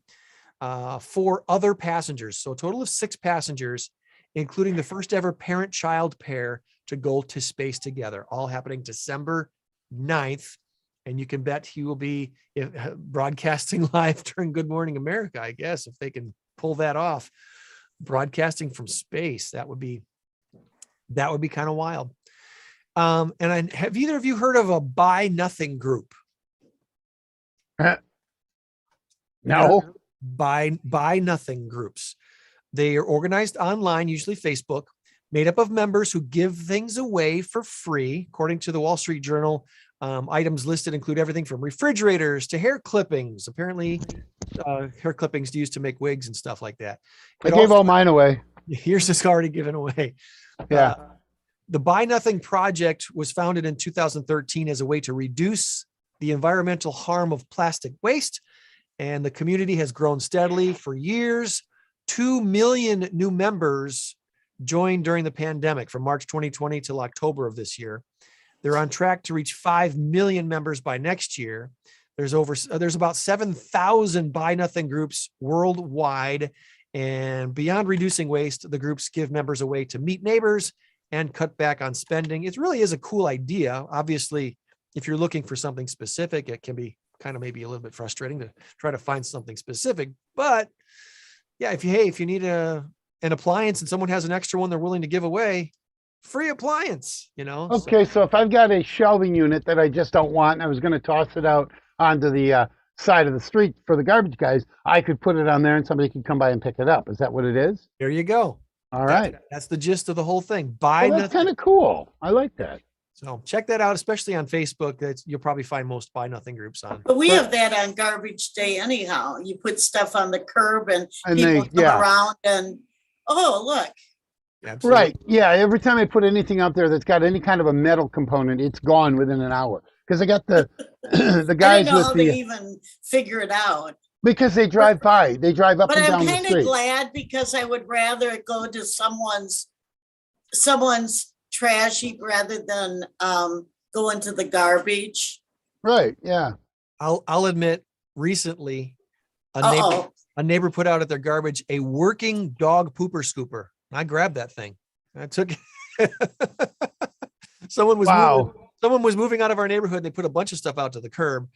4 other passengers, so a total of 6 passengers, including the first ever parent-child pair to go to space together, all happening December 9th. And you can bet he will be broadcasting live during Good Morning America, I guess, if they can pull that off. Broadcasting from space, that would be kind of wild. Have either of you heard of a Buy Nothing group? No. Buy Nothing groups. They are organized online, usually Facebook, made up of members who give things away for free. According to the Wall Street Journal, items listed include everything from refrigerators to hair clippings. Apparently, hair clippings used to make wigs and stuff like that. I gave all mine away. Yours is already given away. Yeah. The Buy Nothing Project was founded in 2013 as a way to reduce the environmental harm of plastic waste, and the community has grown steadily for years. 2 million new members joined during the pandemic from March 2020 till October of this year. They're on track to reach 5 million members by next year. There's about 7,000 Buy Nothing groups worldwide, and beyond reducing waste, the groups give members a way to meet neighbors and cut back on spending. It really is a cool idea. Obviously, if you're looking for something specific, it can be kind of maybe a little bit frustrating to try to find something specific. But yeah, if you need an appliance and someone has an extra one they're willing to give away, free appliance, Okay, so if I've got a shelving unit that I just don't want, and I was going to toss it out onto the side of the street for the garbage guys, I could put it on there and somebody could come by and pick it up. Is that what it is? There you go. All right. That's the gist of the whole thing. That's kind of cool. I like that. So check that out, especially on Facebook. You'll probably find most Buy Nothing groups on. But we have that on garbage day anyhow. You put stuff on the curb and people come yeah. around and, oh, look. Absolutely. Right. Yeah. Every time I put anything out there that's got any kind of a metal component, it's gone within an hour. Because I got the the guys I don't know with how they even figure it out. Because they drive by. They drive up and down the street. But I'm kind of glad because I would rather it go to someone's trash heap rather than go into the garbage. Right. Yeah. I'll admit, recently, a neighbor put out at their garbage a working dog pooper scooper. I grabbed that thing. I took it. Someone was moving out of our neighborhood. They put a bunch of stuff out to the curb.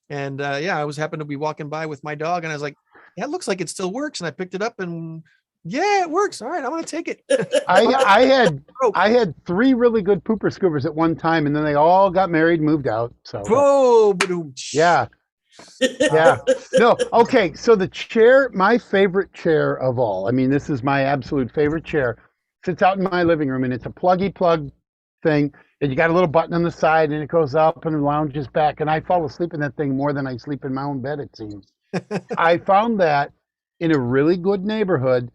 And I happened to be walking by with my dog and I was like, yeah, it looks like it still works. And I picked it up and yeah, it works. All right, I'm going to take it. I had 3 really good pooper scoopers at one time, and then they all got married and moved out. So yeah. Yeah. No. Okay. So the chair, my favorite chair of all, I mean, this is my absolute favorite chair, sits out in my living room, and it's a plug thing, and you got a little button on the side, and it goes up and lounges back. And I fall asleep in that thing more than I sleep in my own bed, it seems. I found that in a really good neighborhood,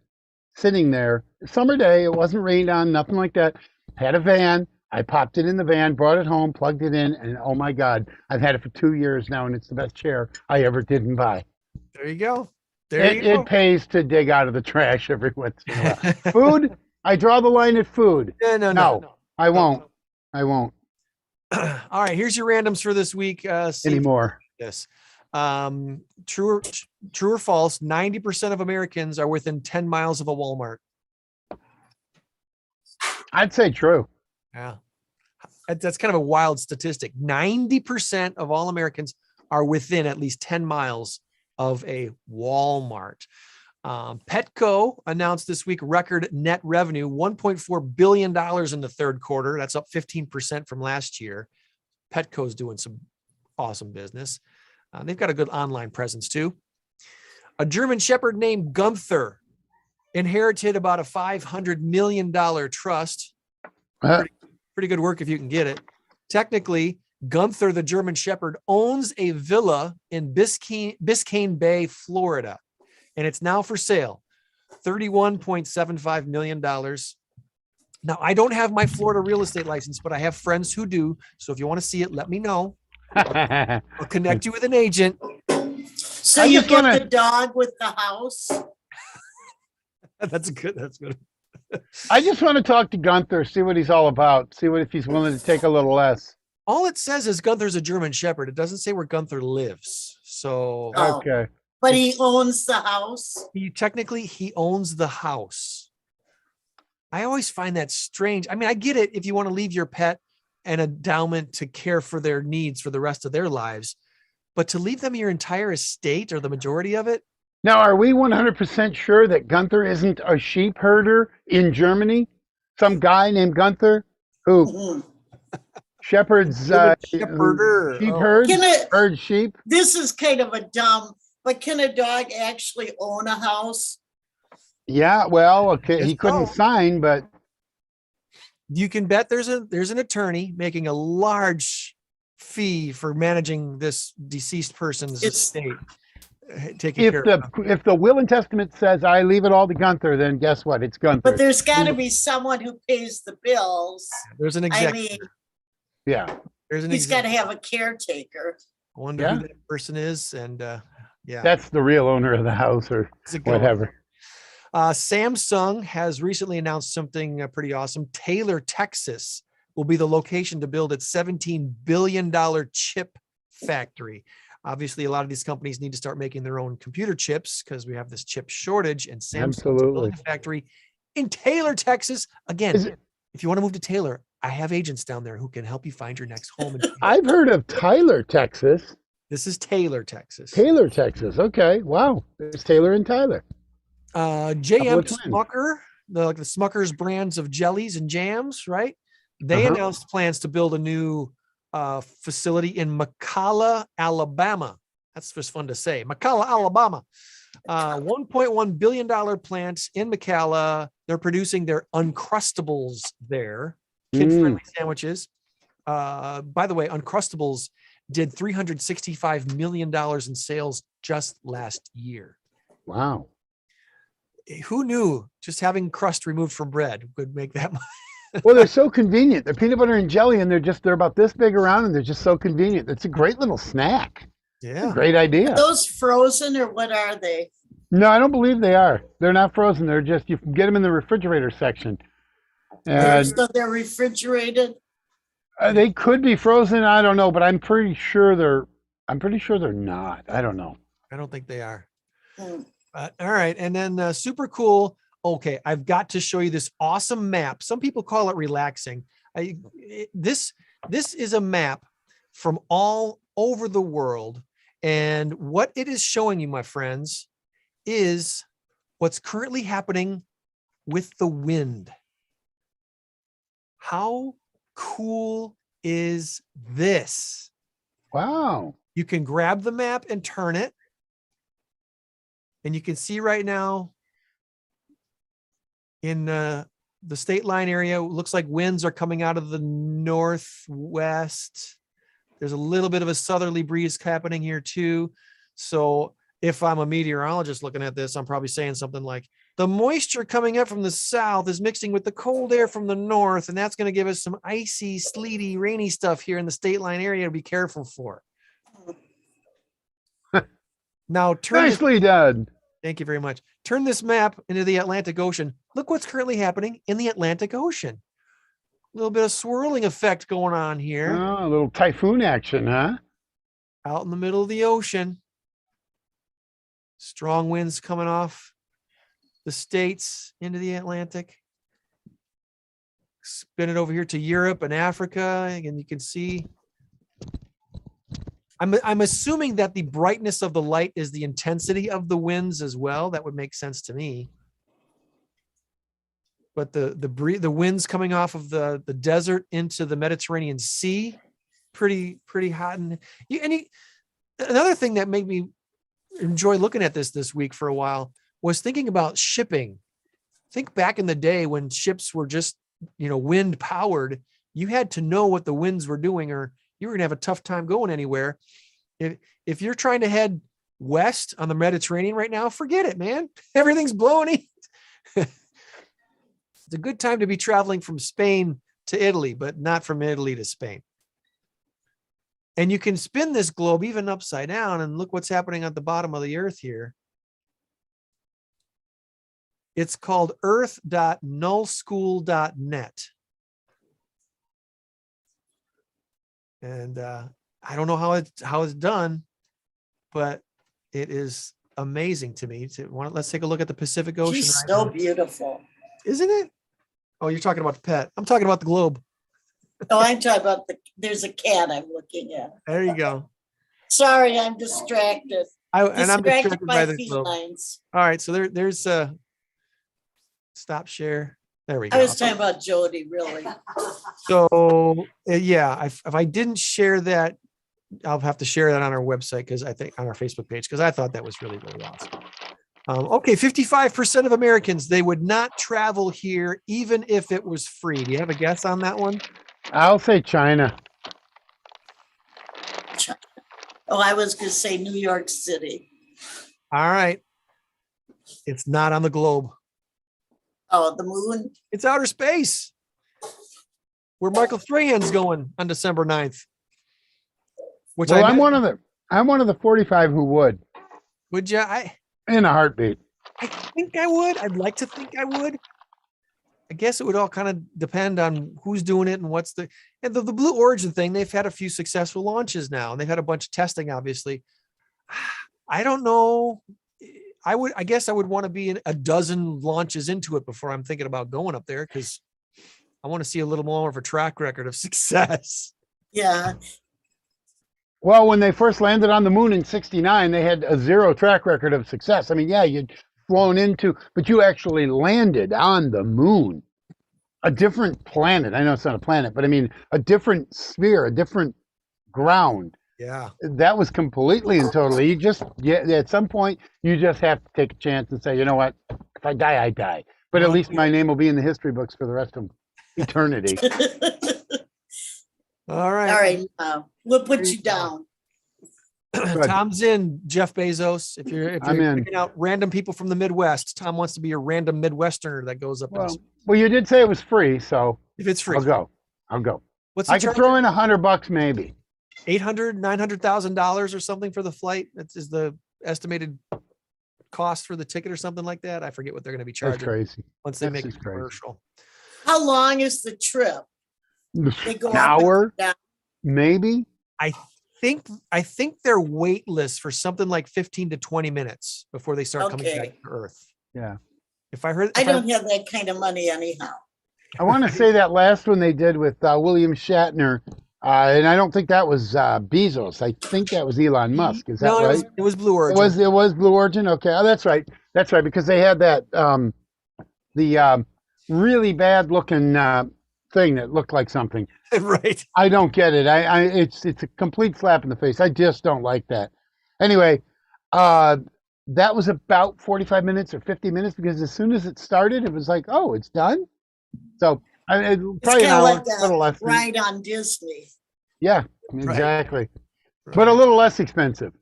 sitting there, summer day, it wasn't rained on, nothing like that. Had a van. I popped it in the van, brought it home, plugged it in, and oh my God, I've had it for 2 years now, and it's the best chair I ever didn't buy. There you go. It pays to dig out of the trash every once in a while. Food, I draw the line at food. No, I won't. I won't. All right, here's your randoms for this week. Anymore. Yes. True or false, 90% of Americans are within 10 miles of a Walmart. I'd say true. Yeah. That's kind of a wild statistic. 90% of all Americans are within at least 10 miles of a Walmart. Petco announced this week record net revenue, $1.4 billion in the third quarter. That's up 15% from last year. Petco's doing some awesome business. They've got a good online presence too. A German Shepherd named Gunther inherited about a $500 million trust. Pretty good work if you can get it. Technically, Gunther, the German Shepherd, owns a villa in Biscayne Bay, Florida, and it's now for sale. $31.75 million. Now, I don't have my Florida real estate license, but I have friends who do. So if you want to see it, let me know. I'll connect you with an agent. So you get the dog with the house? That's good. I just want to talk to Gunther, see what he's all about, see if he's willing to take a little less. All it says is Gunther's a German Shepherd. It doesn't say where Gunther lives. So okay. But he owns the house. He owns the house. I always find that strange. I mean, I get it if you want to leave your pet an endowment to care for their needs for the rest of their lives, but to leave them your entire estate or the majority of it. Now, are we 100% sure that Gunther isn't a sheep herder in Germany? Some guy named Gunther who shepherds shepherd sheep herds sheep. This is kind of a dumb, but can a dog actually own a house? Yeah, well, okay, he couldn't sign, but you can bet there's an attorney making a large fee for managing this deceased person's estate. If the will and testament says I leave it all to Gunther, then guess what? It's Gunther. But there's got to be someone who pays the bills. There's an executive. I mean, yeah. He's got to have a caretaker. I wonder who that person is, and yeah, that's the real owner of the house or whatever. Samsung has recently announced something pretty awesome. Taylor, Texas, will be the location to build its $17 billion chip factory. Obviously, a lot of these companies need to start making their own computer chips because we have this chip shortage, and Samsung's building a factory in Taylor, Texas. Again, if you want to move to Taylor, I have agents down there who can help you find your next home. I've heard of Tyler, Texas. This is Taylor, Texas. Taylor, Texas. Okay. Wow. There's Taylor and Tyler. JM Smucker, the Smucker's brands of jellies and jams, right? They announced plans to build a new facility in McCalla, Alabama. That's just fun to say. McCalla, Alabama. $1.1 billion plant in McCalla. They're producing their Uncrustables there, kid-friendly sandwiches. By the way, Uncrustables did $365 million in sales just last year. Wow. Who knew just having crust removed from bread would make that much? Well, they're so convenient. They're peanut butter and jelly, and they're about this big around, and they're just so convenient. It's a great little snack. Yeah. Great idea. Are those frozen or what are they? No, I don't believe they are. They're not frozen. They're just, you can get them in the refrigerator section. And so they're refrigerated? They could be frozen. I don't know, but I'm pretty sure they're not. I don't know. I don't think they are. All right. And then super cool. Okay, I've got to show you this awesome map. Some people call it relaxing. This is a map from all over the world. And what it is showing you, my friends, is what's currently happening with the wind. How cool is this? Wow. You can grab the map and turn it. And you can see right now in the Stateline area looks like winds are coming out of the northwest. There's a little bit of a southerly breeze happening here too. So if I'm a meteorologist looking at this, I'm probably saying something like, the moisture coming up from the south is mixing with the cold air from the north, and that's going to give us some icy, sleety, rainy stuff here in the Stateline area to be careful for. Now, Nicely done. Thank you very much. Turn this map into the Atlantic Ocean. Look what's currently happening in the Atlantic Ocean. A little bit of swirling effect going on here. Oh, a little typhoon action, huh? Out in the middle of the ocean. Strong winds coming off the States into the Atlantic. Spin it over here to Europe and Africa, and you can see. I'm assuming that the brightness of the light is the intensity of the winds as well. That would make sense to me. But the winds coming off of the desert into the Mediterranean Sea, pretty hot. Another thing that made me enjoy looking at this week for a while was thinking about shipping. Think back in the day when ships were just, wind powered. You had to know what the winds were doing, or you were gonna have a tough time going anywhere. If you're trying to head west on the Mediterranean right now, forget it, man. Everything's blowing. It's a good time to be traveling from Spain to Italy, but not from Italy to Spain. And you can spin this globe even upside down and look what's happening at the bottom of the earth here. It's called earth.nullschool.net. And I don't know how it's done, but it is amazing to me. Let's take a look at the Pacific Ocean. She's so beautiful. Isn't it? Oh, you're talking about the pet. I'm talking about the globe. No, I'm talking about there's a cat I'm looking at. There you go. Sorry, I'm distracted. I'm distracted by the felines. All right, so there's a stop share. There we go. I was talking about Jody, really. So yeah, if I didn't share that, I'll have to share that on our website, because I think on our Facebook page, because I thought that was really, really awesome. Okay, 55% of Americans, they would not travel here even if it was free. Do you have a guess on that one? I'll say China. Oh, I was going to say New York City. All right. It's not on the globe. Oh, the moon? It's outer space. Where Michael Strahan's going on December 9th. I'm one of the 45 who would. Would you? In a heartbeat. I think I would. I'd like to think I would. I guess it would all kind of depend on who's doing it and what's the Blue Origin thing. They've had a few successful launches now, and they've had a bunch of testing, obviously. I don't know. I guess I would want to be in a dozen launches into it before I'm thinking about going up there, because I want to see a little more of a track record of success. Yeah. Well, when they first landed on the moon in '69, they had a zero track record of success. I mean, yeah, you'd flown into, but you actually landed on the moon, a different planet. I know it's not a planet, but I mean, a different sphere, a different ground. Yeah. That was completely and totally. At some point, you just have to take a chance and say, you know what? If I die, I die. But at least my name will be in the history books for the rest of eternity. All right. All right. We'll put you down. Tom's in, Jeff Bezos. If you're picking out random people from the Midwest, Tom wants to be a random Midwesterner that goes up. Well, you did say it was free, so if it's free, I'll go. I can throw in $100 maybe. $900,000 or something for the flight. That is the estimated cost for the ticket or something like that. I forget what they're going to be charging. That's crazy. Once they make it commercial. How long is the trip? They go an hour, maybe. I think they're weightless for something like 15 to 20 minutes before they start coming back to Earth. Yeah. I don't have that kind of money anyhow. I want to say that last one they did with William Shatner, and I don't think that was Bezos. I think that was Elon Musk. Is that right? It was Blue Origin. It was Blue Origin. Okay, that's right. That's right, because they had that the really bad looking thing that looked like something. Right. I don't get it. It's a complete slap in the face. I just don't like that. Anyway, that was about 45 minutes or 50 minutes, because as soon as it started, it was like, oh, it's done. So It's probably an kind of hour, like a little less. ride on Disney. Yeah, exactly. Right. But a little less expensive.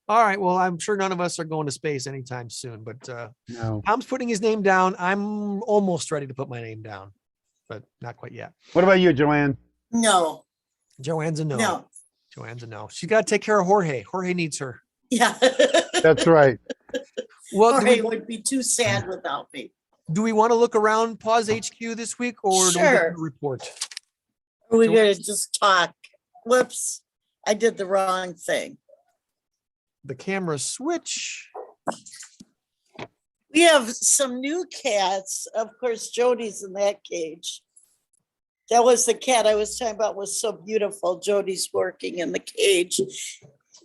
All right. Well, I'm sure none of us are going to space anytime soon, but No. Tom's putting his name down. I'm almost ready to put my name down, but not quite yet. What about you, Joann? No. Joanne's a no. No. Joanne's a no. She's got to take care of Jorge. Jorge needs her. Yeah. That's right. Well, Jorge would be too sad without me. do we want to look around Pause HQ this week, or do we get Sure. a report? Are we going to just talk? Whoops. I did the wrong thing. The camera switch. We have some new cats. Of course, Jody's in that cage. That was the cat I was talking about, was so beautiful. Jody's working in the cage.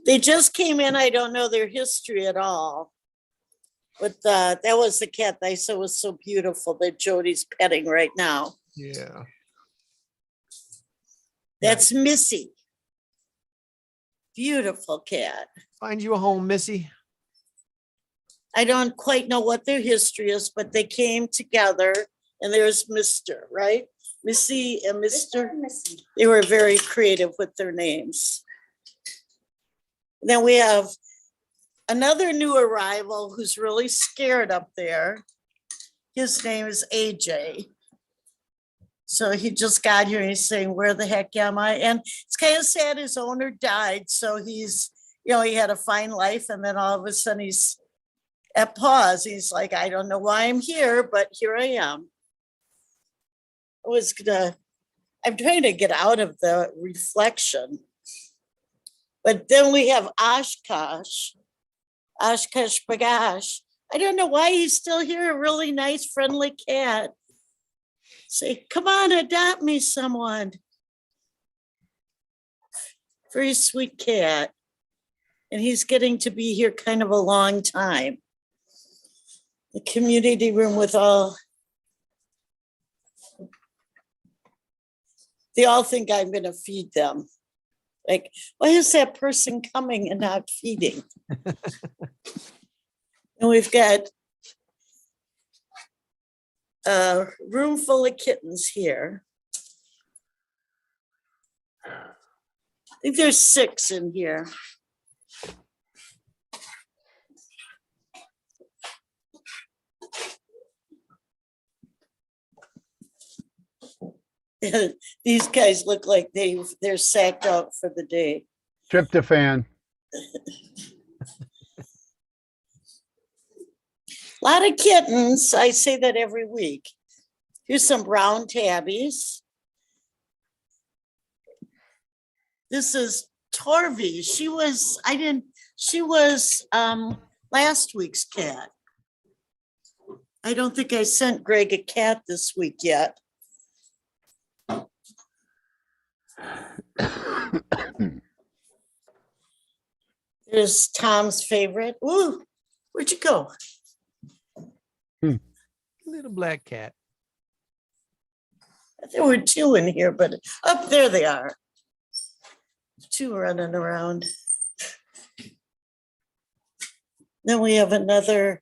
They just came in. I don't know their history at all. But that was the cat that I saw was so beautiful that Jody's petting right now. Yeah. That's Missy. Beautiful cat. Find you a home, Missy. I don't quite know what their history is, but they came together, and there's Mr., right? Missy and Mr. They were very creative with their names. Then we have another new arrival who's really scared up there. His name is AJ. So he just got here and he's saying, where the heck am I? And it's kind of sad his owner died. So he's, he had a fine life. And then all of a sudden he's at pause. He's like, I don't know why I'm here, but here I am. I'm trying to get out of the reflection. But then we have Oshkosh Bagash. I don't know why he's still here. A really nice, friendly cat. Say, come on, adopt me, someone. Very sweet cat. And he's getting to be here kind of a long time. The community room with they all think I'm going to feed them. Like, why is that person coming and not feeding? And we've got a room full of kittens here. I think there's 6 in here. These guys look like they're sacked out for the day. Tryptophan. A lot of kittens. I say that every week. Here's some brown tabbies. This is Torvi. She was last week's cat. I don't think I sent Greg a cat this week yet. There's Tom's favorite. Ooh, where'd you go? Little black cat. There were 2 in here, but up there they are. 2 running around. Then we have another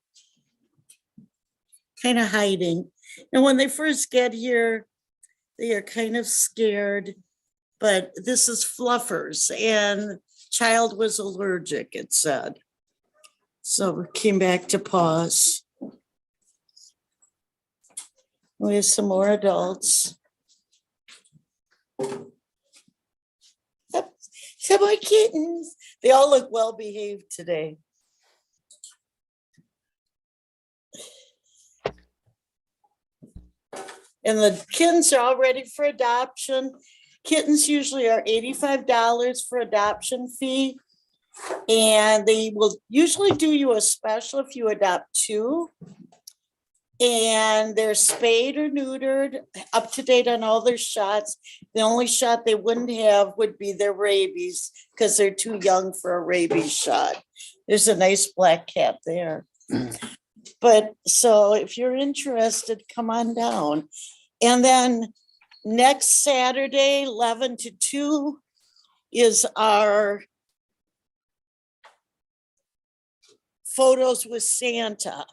kind of hiding. And when they first get here, they are kind of scared. But this is Fluffers, and child was allergic, it said. So we came back to pause. We have some more adults. Some more kittens. They all look well behaved today. And the kittens are all ready for adoption. Kittens usually are $85 for adoption fee. And they will usually do you a special if you adopt 2. And they're spayed or neutered, up to date on all their shots. The only shot they wouldn't have would be their rabies because they're too young for a rabies shot. There's a nice black cat there. But so if you're interested, come on down. And then next Saturday, 11 to 2 is our photos with Santa.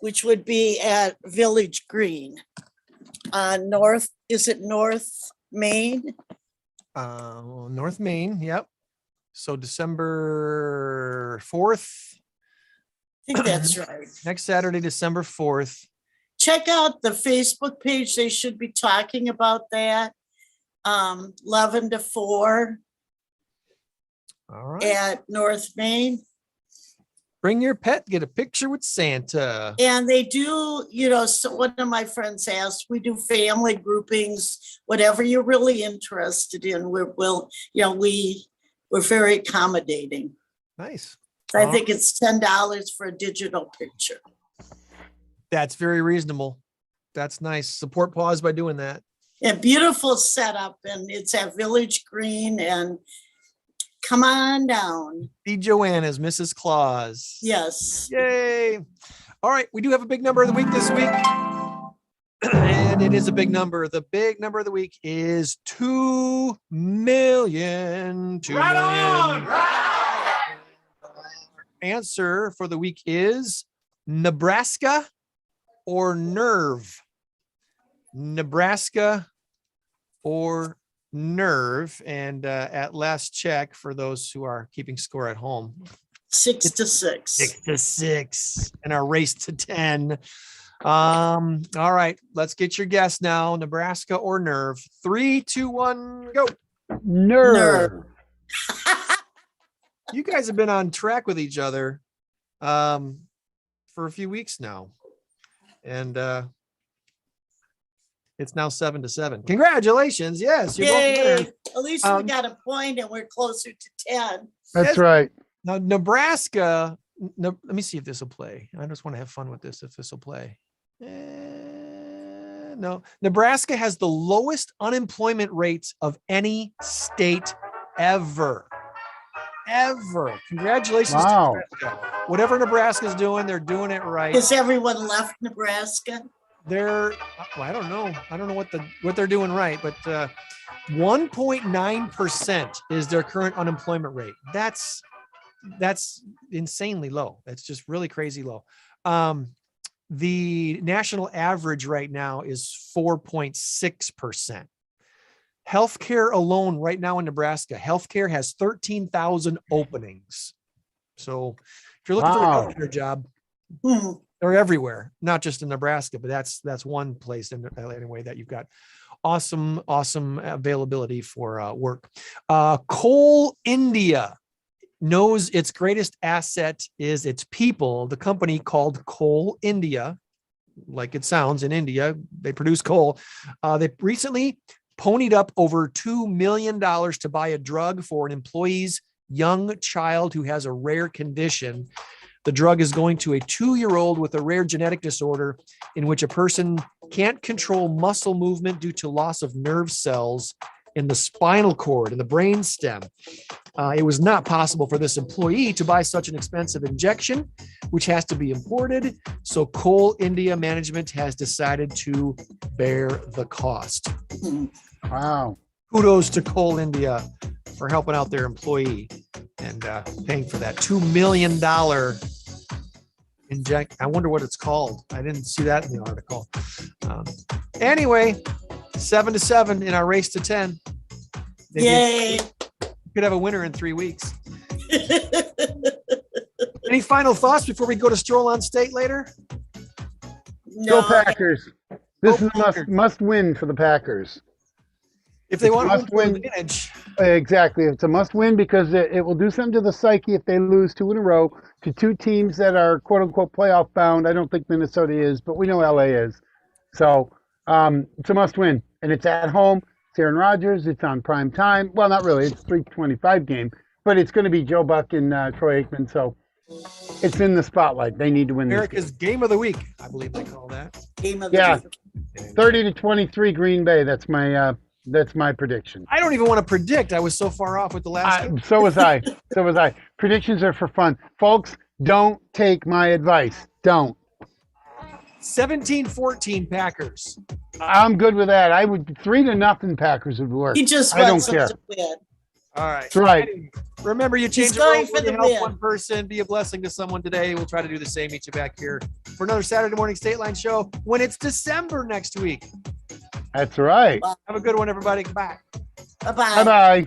which would be at Village Green. Is it North Main? North Main. Yep. So December 4th. I think that's right. Next Saturday, December 4th. Check out the Facebook page. They should be talking about that. 11 to 4. All right. At North Main. Bring your pet, get a picture with Santa. And they do, so one of my friends asked, we do family groupings, whatever you're really interested in. We're very accommodating. Nice. I think it's $10 for a digital picture. That's very reasonable. That's nice. Support Paws by doing that. A beautiful setup, and it's at Village Green, and come on down. See Joann as Mrs. Claus. Yes. Yay. All right. We do have a big number of the week this week. And it is a big number. The big number of the week is 2 million. Right on! Answer for the week is Nebraska or nerve. Nebraska or nerve. And at last check, for those who are keeping score at home, 6 to 6. 6 to 6 in our race to 10. All right, let's get your guess now. Nebraska or nerve. 3, 2, 1, go. Nerve. You guys have been on track with each other for a few weeks now, and it's now 7 to 7. Congratulations! Yes, you're both winners. At least we got a point, and we're closer to 10. That's right. Now Nebraska. Let me see if this will play. I just want to have fun with this. If this will play. No, Nebraska has the lowest unemployment rates of any state ever. Congratulations Wow. to Nebraska. Whatever Nebraska's doing, they're doing it right. Has everyone left Nebraska? I don't know. I don't know what they're doing right, but 1.9% is their current unemployment rate. That's insanely low. That's just really crazy low. The national average right now is 4.6%. Healthcare alone right now in Nebraska, healthcare has 13,000 openings. So if you're looking for a healthcare job, they're everywhere, not just in Nebraska, but that's one place in anyway that you've got awesome availability for work. Coal India knows its greatest asset is its people. The company called Coal India, like it sounds, in India, they produce coal. They recently ponied up over $2 million to buy a drug for an employee's young child who has a rare condition. The drug is going to a 2-year-old with a rare genetic disorder in which a person can't control muscle movement due to loss of nerve cells in the spinal cord and the brain stem. It was not possible for this employee to buy such an expensive injection, which has to be imported. So Coal India management has decided to bear the cost. Wow. Kudos to Coal India for helping out their employee and paying for that $2 million inject. I wonder what it's called. I didn't see that in the article. Anyway, 7 to 7 in our race to 10. Yay. Could have a winner in 3 weeks. Any final thoughts before we go to Stroll on State later? Go Packers. This is a must win for the Packers. If they want to win, exactly. It's a must win because it will do something to the psyche if they lose 2 in a row to 2 teams that are quote unquote playoff bound. I don't think Minnesota is, but we know LA is. So it's a must win, and it's at home. It's Aaron Rodgers. It's on prime time. Well, not really. It's 3:25 game, but it's going to be Joe Buck and Troy Aikman. So it's in the spotlight. They need to win. America's game of the week, I believe they call that. Game of the week. 30-23 Green Bay. That's my prediction. I don't even want to predict. I was so far off with the last game. So was I. Predictions are for fun. Folks, don't take my advice. Don't. 17-14 Packers. I'm good with that. I would 3-0 Packers would work. He just I don't wants care. them to win. All right. That's right. Remember, you change He's the world going for when the you help win. one person. Be a blessing to someone today. We'll try to do the same. Meet you back here for another Saturday morning Stateline show when it's December next week. That's right. Have a good one, everybody. Goodbye. Bye-bye. Bye-bye.